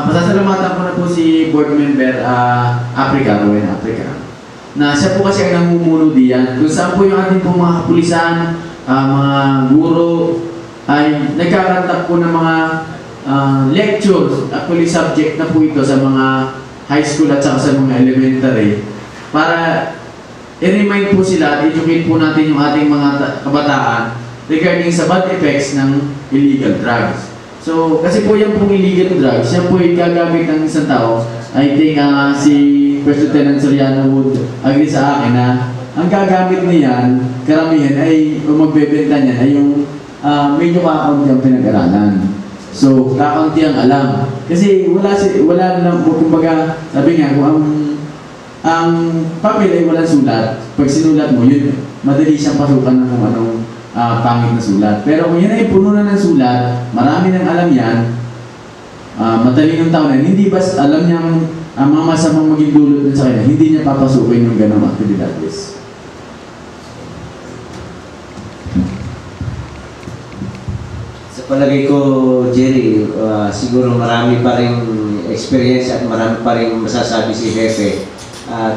pasasalamatan ko na po si board member Africa, Rowan Africa, na siya po kasi ang namumuno diyan. Kung saan po yung ating po mga kapulisan, mga guro, ay nagkakantak po ng mga lectures, actually subject na po ito sa mga high school at saka sa mga elementary para i-remind po sila at educate po natin yung ating mga kabataan regarding sa bad effects ng illegal drugs. So, kasi po yan pong illegal drugs, yan po yung gagamit ng isang tao. I think si First Lieutenant Soriano would agree sa akin na ang gagamit niyan, karamihan ay, o magbebenta niyan ay yung medyo kakaunti ang pinag-aralan. So, kakaunti ang alam. Kasi wala lang po, kumbaga, sabi nga, kung ang papel ay walang sulat, pag sinulat mo, yun, madali siyang pasukan ng anong pangit na sulat. Pero kung yan ay puno na ng sulat, marami nang alam yan, matalinong tao na, hindi ba alam niyang mga masamang maging dulot sa kanya, hindi niya papasukin yung ganong aktibidades. Palagay ko, Jerry, siguro marami pa rin experience at marami pa rin masasabi si Jefe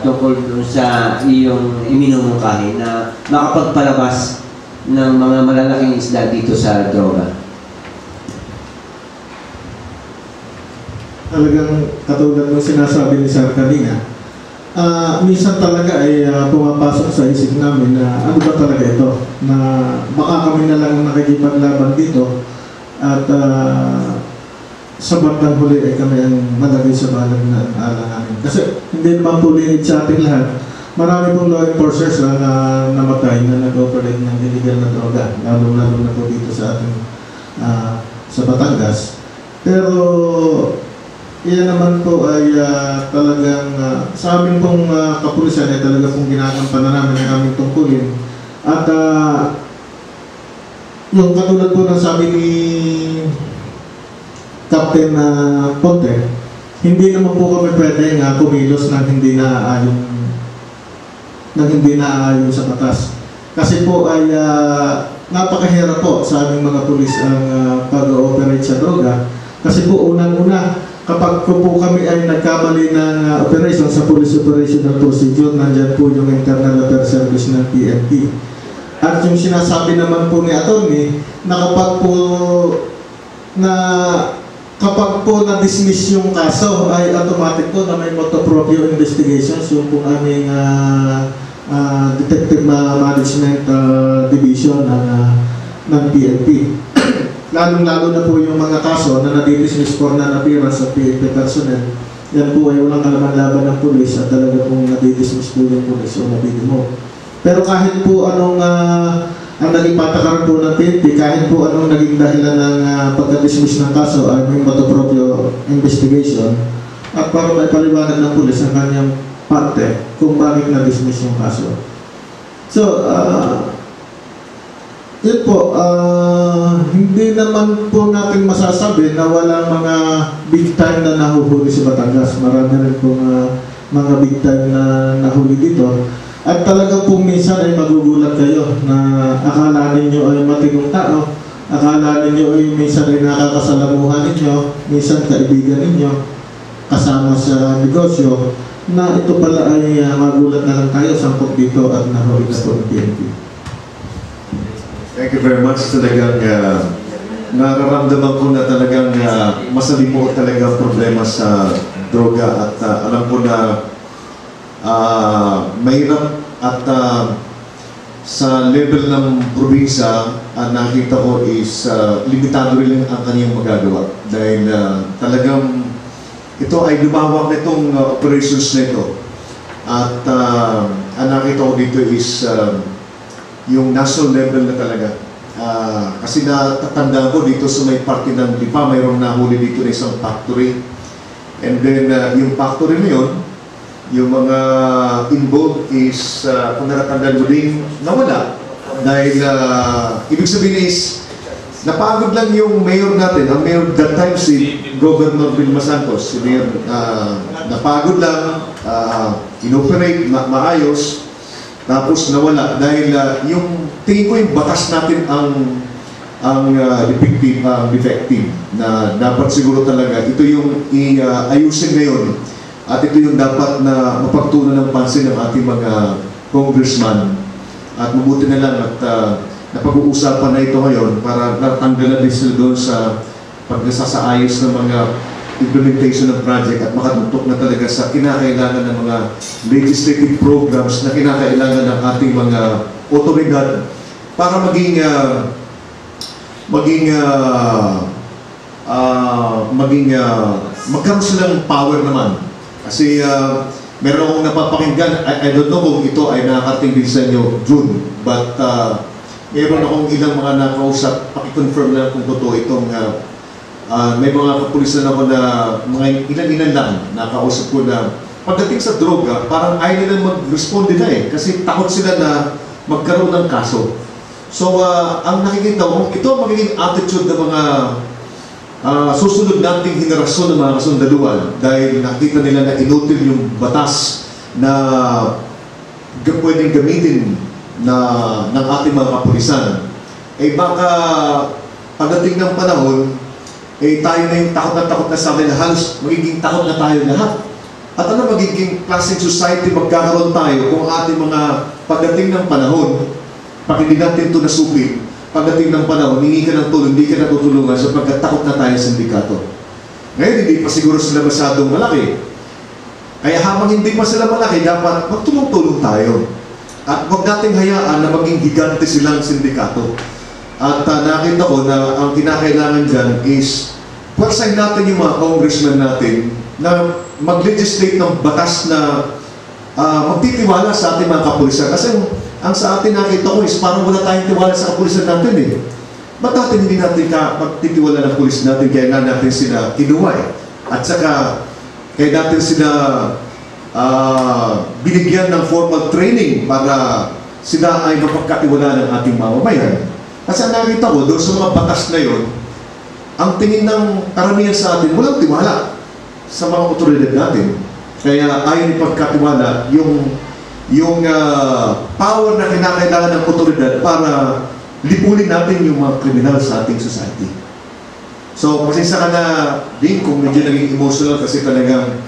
tungkol sa iyong iminumungkahi na makapagpalabas ng mga malalaking isda dito sa droga. Talagang katulad ng sinasabi ni Sir kanina, minsan talaga ay pumapasok sa isip namin na ano ba talaga ito, na baka kami na lang nakikipaglaban dito at sa bandang huli ay kami ang malagay sa balag na alanganin. Kasi hindi naman po linit sa ating lahat. Marami pong law enforcers na namatay na nag-operate ng illegal na droga, lalo-lalo na po dito sa ating sa Batangas. Pero iyan naman po ay talagang sa amin pong kapulisan ay talaga pong ginagampanan namin ang aming tungkulin. At yung katulad po ng sabi ni Captain Ponte, hindi naman po kami pwedeng kumilos ng hindi naaayon sa batas. Kasi po ay napakahirap po sa aming mga pulis ang pag-ooperate sa droga. Kasi po unang-una, kapag po kami ay nagkamali ng operation sa Police Operational Procedure, nandyan po yung Internal Affairs Service ng PNP. At yung sinasabi naman po ni Atty. na kapag po na-dismiss yung kaso ay automatic po na may motu proprio investigations yung po aming Detective Management Division ng PNP. Lalong-lalo na po yung mga kaso na nadidismiss for non-appearance of PNP personnel. Yan po ay walang kalaman-laban ng pulis at talaga pong nadidismiss po yung pulis o nabidimo. Pero kahit po anong ang naging patakaran po ng PNP, kahit po anong naging dahilan ng pagka-dismiss ng kaso ay may motu proprio investigation at para may paliwanag ng pulis ang kanyang parte kung bakit na-dismiss yung kaso. So, yun po, hindi naman po natin masasabi na walang mga big time na nahuhuli sa Batangas. Marami rin po mga big time na nahuli dito. At talagang po minsan ay magugulat kayo na akala ninyo ay matinong tao, akala ninyo ay minsan ay nakakasalamuhan ninyo, minsan kaibigan ninyo, kasama sa negosyo, na ito pala ay magulat na lang tayo sangkot dito at nahuli na po ng PNP. Thank you very much. Talagang nararamdaman ko na talagang masalimuot talaga ang problema sa droga at alam ko na mahirap at sa level ng probinsya nakita ko is limitado rin ang kanyang magagawa dahil talagang ito ay lumawak na itong operations na ito at ang nakita ko dito is yung national level na talaga kasi natatandaan ko dito sa may parte ng Lipa mayroong nahuli dito na isang factory and then yung factory na yun yung mga involved is kung natatandaan mo din nawala dahil ibig sabihin is napagod lang yung mayor natin ang mayor that time si Governor Vilma Santos si mayor napagod lang inoperate maayos tapos nawala dahil yung tingin ko yung batas natin ang defective na dapat siguro talaga ito yung ayusin ngayon at ito yung dapat na mapagtunan ng pansin ng ating mga congressman at mabuti na lang at napag-uusapan na ito ngayon para natanggalan din sila doon sa pagnasasaayos ng mga implementation ng project at makatutok na talaga sa kinakailangan ng mga legislative programs na kinakailangan ng ating mga otoridad para magkaroon silang power naman. Kasi meron akong napapakinggan, I don't know kung ito ay nakakarating din sa inyo June, but meron akong ilang mga nakausap, pakiconfirm lang kung totoo itong may mga kapulisan ako na mga ilan-ilan lang nakausap ko na pagdating sa droga, parang ayaw nila mag-respond na kasi takot sila na magkaroon ng kaso. So, ang nakikita ko, ito ang magiging attitude ng mga susunod nating henerasyon ng mga kasundaluhan dahil nakita nila na inutil yung batas na pwedeng gamitin ng ating mga kapulisan. Baka pagdating ng panahon, tayo na yung takot na sa akin na halos magiging takot na tayo lahat. At ano magiging klaseng society magkakaroon tayo kung ating mga pagdating ng panahon, pag hindi natin ito nasupit, pagdating ng panahon, hingi ka ng tulong, hindi ka natutulungan sapagkat takot na tayo sa sindikato. Ngayon, hindi pa siguro sila masyadong malaki. Kaya habang hindi pa sila malaki, dapat magtulong-tulong tayo. At huwag nating hayaan na maging gigante silang sindikato. At nakita ko na ang kinakailangan dyan is pwersahin natin yung mga congressman natin na mag-legislate ng batas na magtitiwala sa ating mga kapulisan. Kasi ang sa atin nakita ko is parang wala tayong tiwala sa kapulisan natin eh. Ba't natin hindi natin magtitiwala ng pulis natin kaya nga natin sila kinuha eh. At saka kaya natin sila binigyan ng formal training para sila ay mapagkatiwala ng ating mamamayan. Kasi nakita ko, doon sa mga batas na yon, ang tingin ng karamihan sa atin, walang tiwala sa mga otoridad natin. Kaya ayaw ipagkatiwala yung power na kinakailangan ng otoridad para lipulin natin yung mga kriminal sa ating society. So, pasensya ka na din kung medyo naging emotional kasi talagang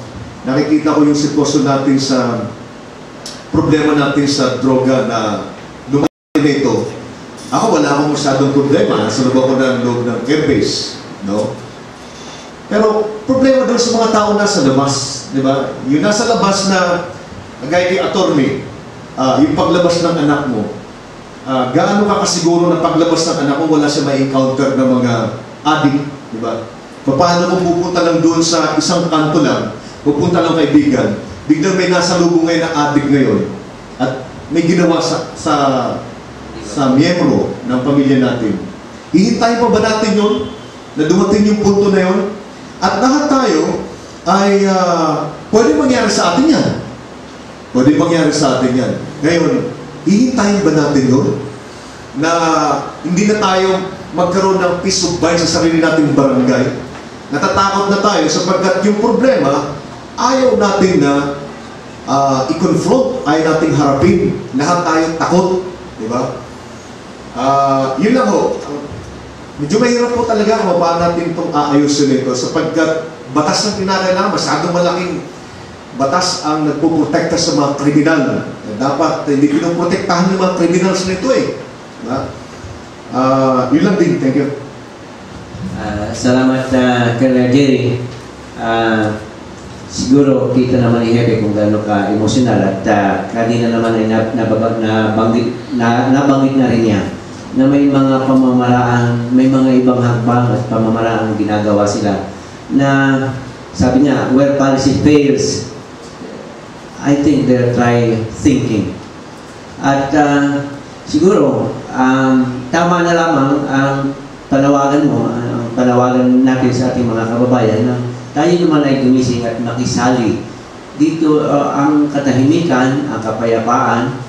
nakikita ko yung sitwasyon natin sa problema natin sa droga na lumaki na ito. Ako wala akong masyadong problema. Nasa loob ako ng loob ng care base. No? Pero problema doon sa mga tao nasa labas. Di ba? Yung nasa labas na gaya kay attorney, yung paglabas ng anak mo, gaano ka kasiguro na paglabas ng anak mo wala siya may encounter ng mga addict. Di ba? Paano kung pupunta lang doon sa isang kanto lang, pupunta lang kaibigan, biglang may nasa lubong ngayon na addict ngayon at may ginawa sa miyembro ng pamilya natin. Hihintayin pa ba natin yun? Na dumating yung punto na yun? At lahat tayo ay pwede mangyari sa atin yan. Pwede mangyari sa atin yan. Ngayon, hihintayin ba natin yun? Na hindi na tayo magkaroon ng peace of mind sa sarili nating barangay? Natatakot na tayo sapagkat yung problema, ayaw natin na i-confront, ayaw nating harapin. Lahat tayo takot. Diba? Yun lang ho. Medyo mahirap po talaga kung paano natin itong aayusin ito sapagkat batas ng kinakailangan, masyadong malaking batas ang nagpuprotekta sa mga kriminal. Dapat hindi pinoprotektahan yung mga criminals nito eh. Diba? Yun lang din. Thank you. Salamat Colonel Jerry. Siguro kita naman ni Hepe kung gaano ka emosyonal at kanina naman ay nabanggit na rin niya na may mga pamamaraan, may mga ibang hakbang at pamamaraan ginagawa sila na sabi niya, where policy fails, I think they're try thinking. At siguro, tama na lamang ang panawagan mo, ang panawagan natin sa ating mga kababayan na tayo naman ay gumising at makisali. Dito ang katahimikan, ang kapayapaan,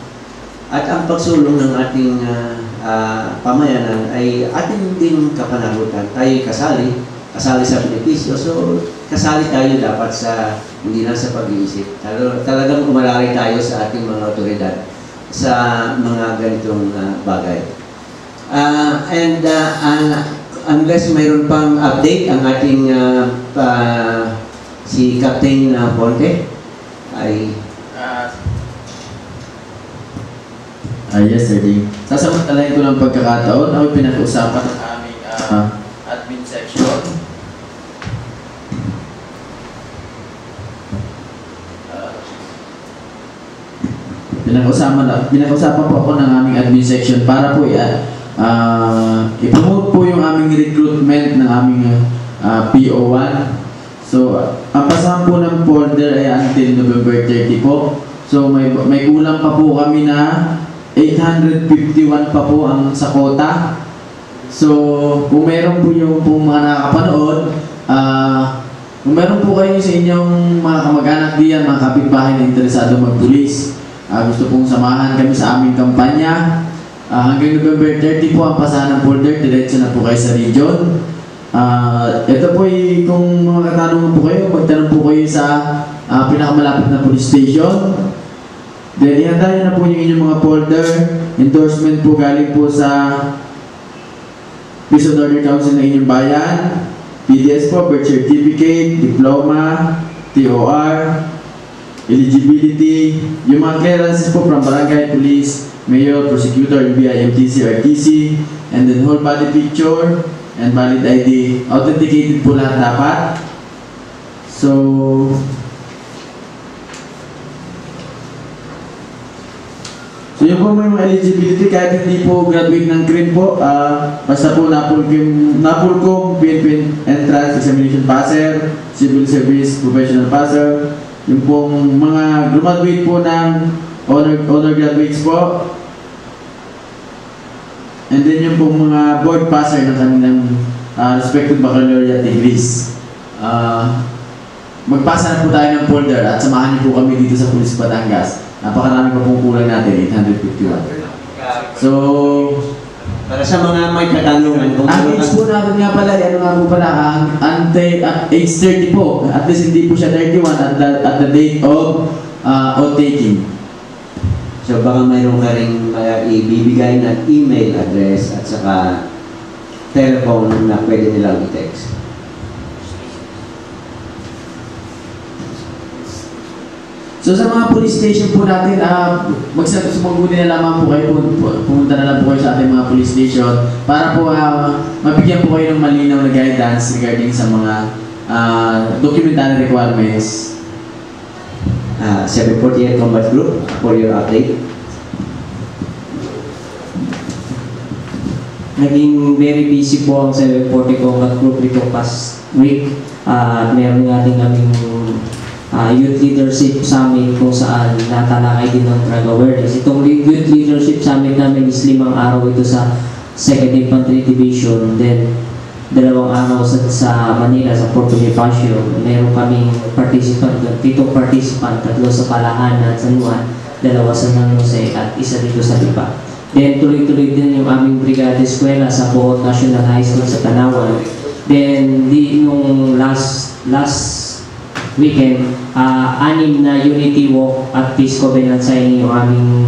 at ang pagsulong ng ating pamayanan ay ating din kapanahutan. Tayo kasali sa benepisyo. So, kasali tayo dapat sa, hindi lang sa pag-iisip. Talagang umalari tayo sa ating mga otoridad sa mga ganitong bagay. Unless mayroon pang update ang ating si Captain Ponte ay yes, sir. Sasamantalahin ko ng pagkakataon. Ako pinag-usapan ng aming admin section. Pinag-usapan po ako ng aming admin section para po i-promote po yung aming recruitment ng aming PO1. So, ang pasahan po ng folder ay until November 30 po. So, may kulang pa po kami na 851 pa po ang sa quota. So, kung meron po yung mga nakakapanood, kung meron po kayo sa inyong mga kamag-anak diyan, mga kapitbahay na interesado magpulis, gusto pong samahan kami sa aming kampanya, hanggang November 30 po ang pasahan ng folder, diretso na po kayo sa region. Ito po kung mga katanungan po kayo, magtanong po kayo sa pinakamalapit na police station. Then, ihandayan na po yung inyong mga folder. Endorsement po galing po sa Peace and Order Council ng inyong bayan. PDS po, birth certificate, diploma, TOR, eligibility, yung mga clearances po from barangay, police, mayor, prosecutor, NBI, MTC, RTC, and then whole body picture and valid ID. Authenticated po lahat dapat. So, So yung po may mga eligibility, kahit hindi po graduate ng CRIM po, basta po napulcom, PNP entrance examination passer, civil service professional passer, yung pong mga graduate po ng honor graduates po, and then yung pong mga board passer ng kanilang respective baccalaureate degrees. Magpasa na po tayo ng folder at samahan niyo po kami dito sa Police Batangas. Napakarami pa pong kulang natin, 851. So, Para sa mga may katanungan, kung ang age po natin nga pala, ano nga po pala, age 30 po. At least hindi po siya 31 at the date of taking. So baka mayroon ka rin ibibigay na email address at saka telephone na pwede nilang i-text. So sa mga police station po natin, magsasabuti na lamang po kayo, pumunta na lang po kayo sa ating mga police station para po mabigyan po kayo ng malinaw na guidance regarding sa mga documentary requirements. 748 Combat Group for your update. Naging very busy po ang 740 Combat Group nitong past week. Meron nga din kaming Youth Leadership Summit kung saan natalakay din ng drug awareness. Itong Youth Leadership Summit namin is 5 araw ito sa 2nd Infantry Division. Then, 2 araw sa Manila, sa Fort Bonifacio. Meron kaming participant doon, 7 participant, 3 sa Palahan at San Juan, 2 sa San Jose at 1 dito sa Lipa. Then, tuloy-tuloy din yung aming Brigada Eskwela sa Bohol National High School sa Tanawan. Then, nung last weekend, 6 na Unity Walk at Peace Covenant signing yung aming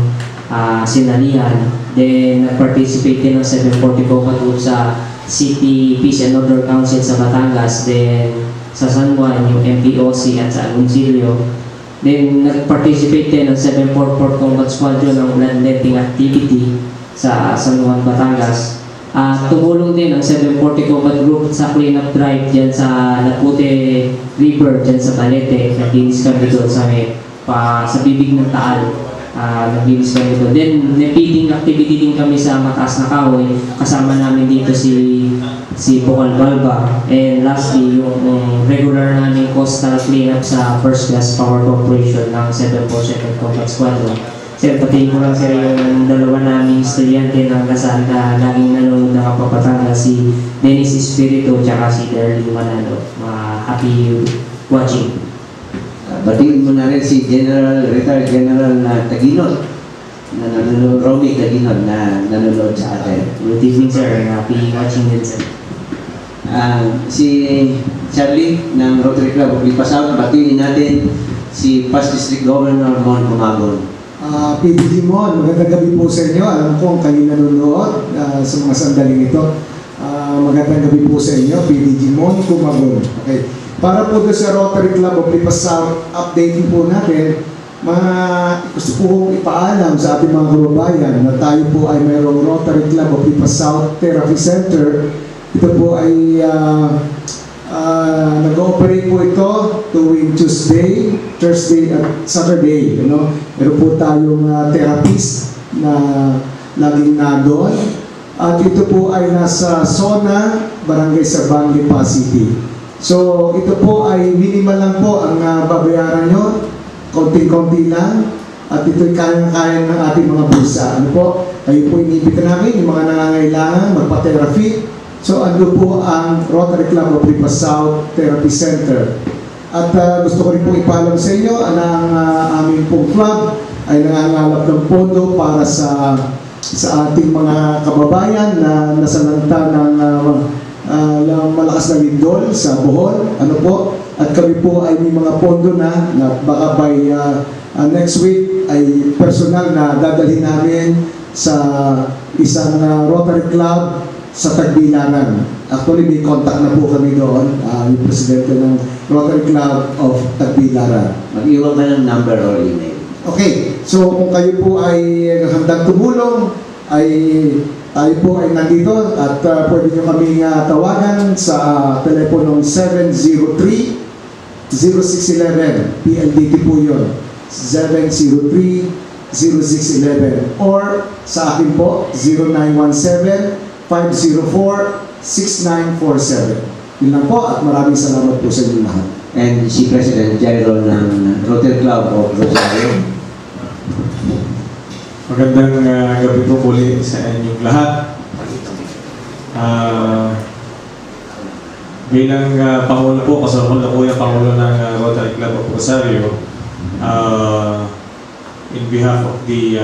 sinalihan. Then, nag-participate din ng 740 Combat Group sa City Peace and Order Council sa Batangas. Then, sa San Juan, yung MPOC at sa Agoncillo. Then, nag-participate din ng 744 Combat Squadron ng bloodletting activity sa San Juan, Batangas. Tumulong din ang 740 Combat Group sa cleanup drive dyan sa Lapute River, dyan sa Balete. Naglinis kami doon sa bibig ng Taal. Naglinis kami doon. Then, feeding activity din kami sa Mataas na Kahoy. Kasama namin dito si Bokal Balba. And lastly, yung regular namin coastal cleanup sa First Class Power Corporation ng 747 Combat Squadron. Sir, pati ko lang sir yung 2 naming estudyante ng Lasal na laging nanonood ng kapapatanga, si Dennis Espiritu at si Darlene Manalo. Happy watching. Batiin mo na rin si retired General na Taginod, na nanonood, Romy Taginod, na nanonood sa atin. Good evening sir, happy watching din sir. Si Charlie ng Rotary Club of Lipa South, batiin natin si Past District Governor Mon Pumagon. PDG Mon, magandang gabi po sa inyo. Alam ko kayo nanonood sa mga sandaling ito. Magandang gabi po sa inyo, PDG Mon Pumagon. Okay. Para po sa Rotary Club of Lipa South, updating po natin, gusto po kong ipaalam sa ating mga kababayan na tayo po ay mayroong Rotary Club of Lipa South Therapy Center. Ito po ay nag-ooperate po ito tuwing Tuesday, Thursday at Saturday. Meron po tayong therapist na laging doon. At ito po ay nasa Sona, Barangay Sabang, Lipa City. So ito po ay minimal lang po ang babayaran nyo. Konting-konti lang. At ito'y kayang-kaya ng ating mga bulsa. Kayo po inibita namin, yung mga nangangailangan, magpa-therapy. So, ando po ang Rotary Club of Lipa South Therapy Center. At gusto ko rin po ipaalam sa inyo na ang aming pong club ay nangangalap ng pondo para sa ating mga kababayan na nasalanta ng malakas na lindol sa Bohol. At kami po ay may mga pondo na baka by next week ay personal na dadalhin namin sa isang Rotary Club sa Tagbilaran. Actually, may contact na po kami doon, yung presidente ng Rotary Club of Tagbilaran. Mag-iwan ka ng number or email. Okay, so kung kayo po ay handang tumulong, ay tayo po ay nandito at pwede nyo kaming tawagan sa teleponong 703-0611. PLDT po yun. 703-0611. 0917-504-0611 or sa akin po 0917-504-6947. Yun lang po at maraming salamat po sa inyo lahat. And si President Jairo ng Rotary Club of Rosario. Magandang gabi po muli sa inyong lahat. Bilang Pangulo po, kasama ko yung Pangulo ng Rotary Club of Rosario, in behalf of the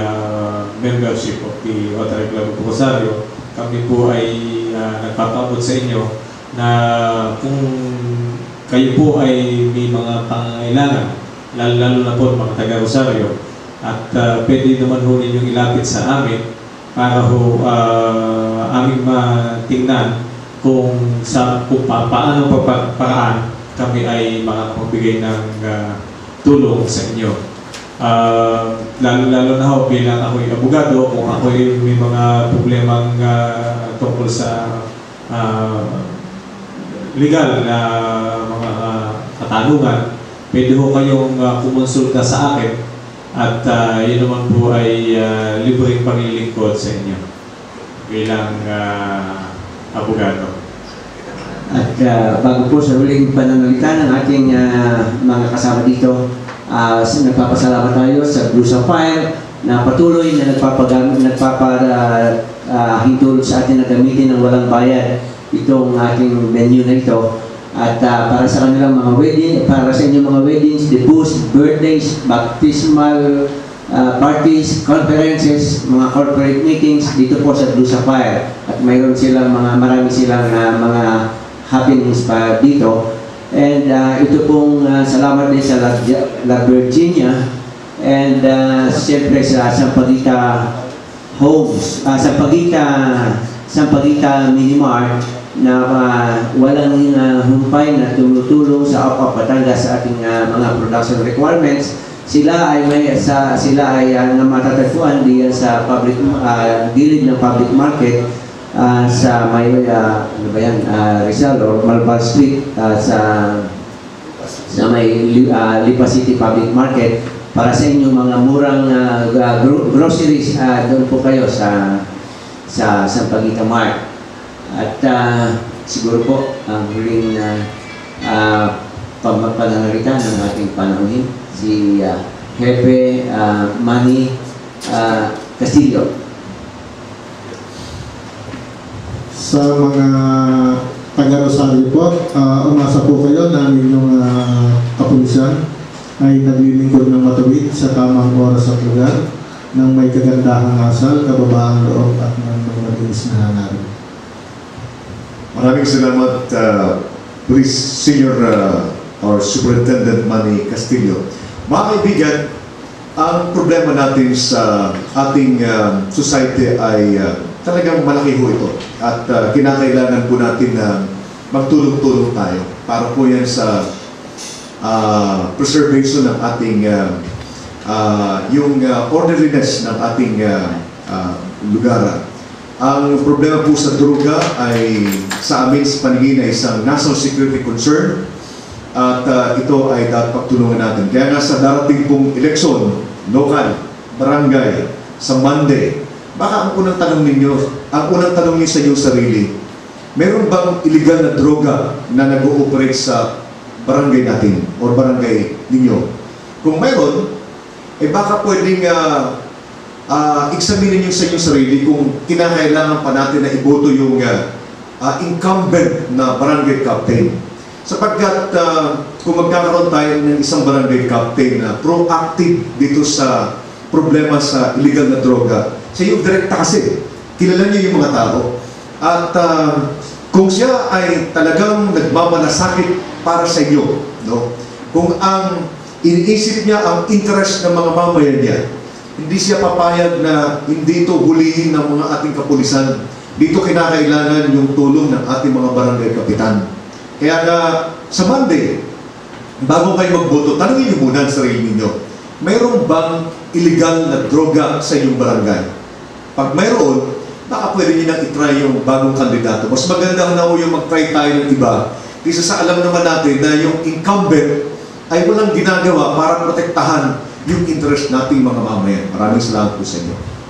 membership of the Rotary Club of Rosario, kami po ay nagpapaabot sa inyo na kung kayo po ay may mga pangangailangan, lalo na po mga taga-Rosario, at pwede naman ho ninyong ilapit sa amin para ho aming matingnan kung paano paraan kami ay makakapagbigay ng tulong sa inyo. Lalo na ho bilang ako'y abogado, kung ako'y may mga problemang tungkol sa legal na mga katanungan, pwede ho kayong kumonsulta sa akin at yun naman po ay libreng paglilingkod sa inyo bilang abogado. At bago po sa huling pananalita ng ating mga kasama dito, nagpapasalamat tayo sa Blue Sapphire na patuloy na nagpapahintulot sa atin na gamitin ng walang bayad itong ating venue na ito. At para sa kanilang mga wedding, para sa inyong mga weddings, debuts, birthdays, baptismal parties, conferences, mga corporate meetings dito po sa Blue Sapphire. At mayroon silang marami silang mga happenings pa dito. And ito pong salamat din sa La Virginia and siyempre sa Sampaguita Homes, Sampaguita Minimart na walang humpay na tumutulong sa Apap Batangas sa ating mga production requirements. Sila ay matatagpuan diyan sa public gilid ng public market sa may Rizal or Malvar Street sa may Lipa City Public Market para sa inyong mga murang groceries. Doon po kayo sa Sampaguita Mart. At siguro po ang huling pananalita ng ating panauhin, si Jefe Manny Castillo. Sa mga taga-Rosario po, umasa po kayo na inyong kapulisan ay naglilingkod ng matuwid sa tamang oras at lugar ng may kagandahang asal, kababaang loob at ng malinis na hangarin. Maraming salamat, Police Senior or Superintendent Manny Castillo. Mga kaibigan, ang problema natin sa ating society ay talagang malaki ho ito. At kinakailangan po natin na magtulong-tulong tayo para po yan sa preservation ng ating yung orderliness ng ating lugar. Ang problema po sa droga ay sa amin sa paningin ay isang national security concern at ito ay dapat pagtulungan natin. Kaya nga sa darating pong eleksyon, local, barangay, sa Monday, baka ang unang tanong niyo sa inyong sarili, meron bang illegal na droga na nag-ooperate sa barangay natin o barangay ninyo? Kung meron, baka pwedeng examinin nyo sa inyong sarili kung kinakailangan pa natin na iboto yung incumbent na barangay captain. Sapagkat kung magkakaroon tayo ng isang barangay captain na proactive dito sa problema sa illegal na droga, siya yung direkta kasi. Kilala niyo yung mga tao. At kung siya ay talagang nagmamalasakit para sa inyo, no? Kung ang iniisip niya ang interest ng mga mamayan niya, hindi siya papayag na hindi ito hulihin ng mga ating kapulisan. Dito kinakailangan yung tulong ng ating mga barangay kapitan. Kaya na sa Monday, bago kayo magboto, tanongin niyo muna ang sarili ninyo, mayroon bang illegal na droga sa inyong barangay? Pag mayroon, baka pwede niyo nang itry yung bagong kandidato. Mas maganda na yung mag-try tayo ng iba. Kasi sa alam naman natin na yung incumbent ay walang ginagawa para protektahan yung interest nating mga mamayan. Maraming salamat po sa inyo.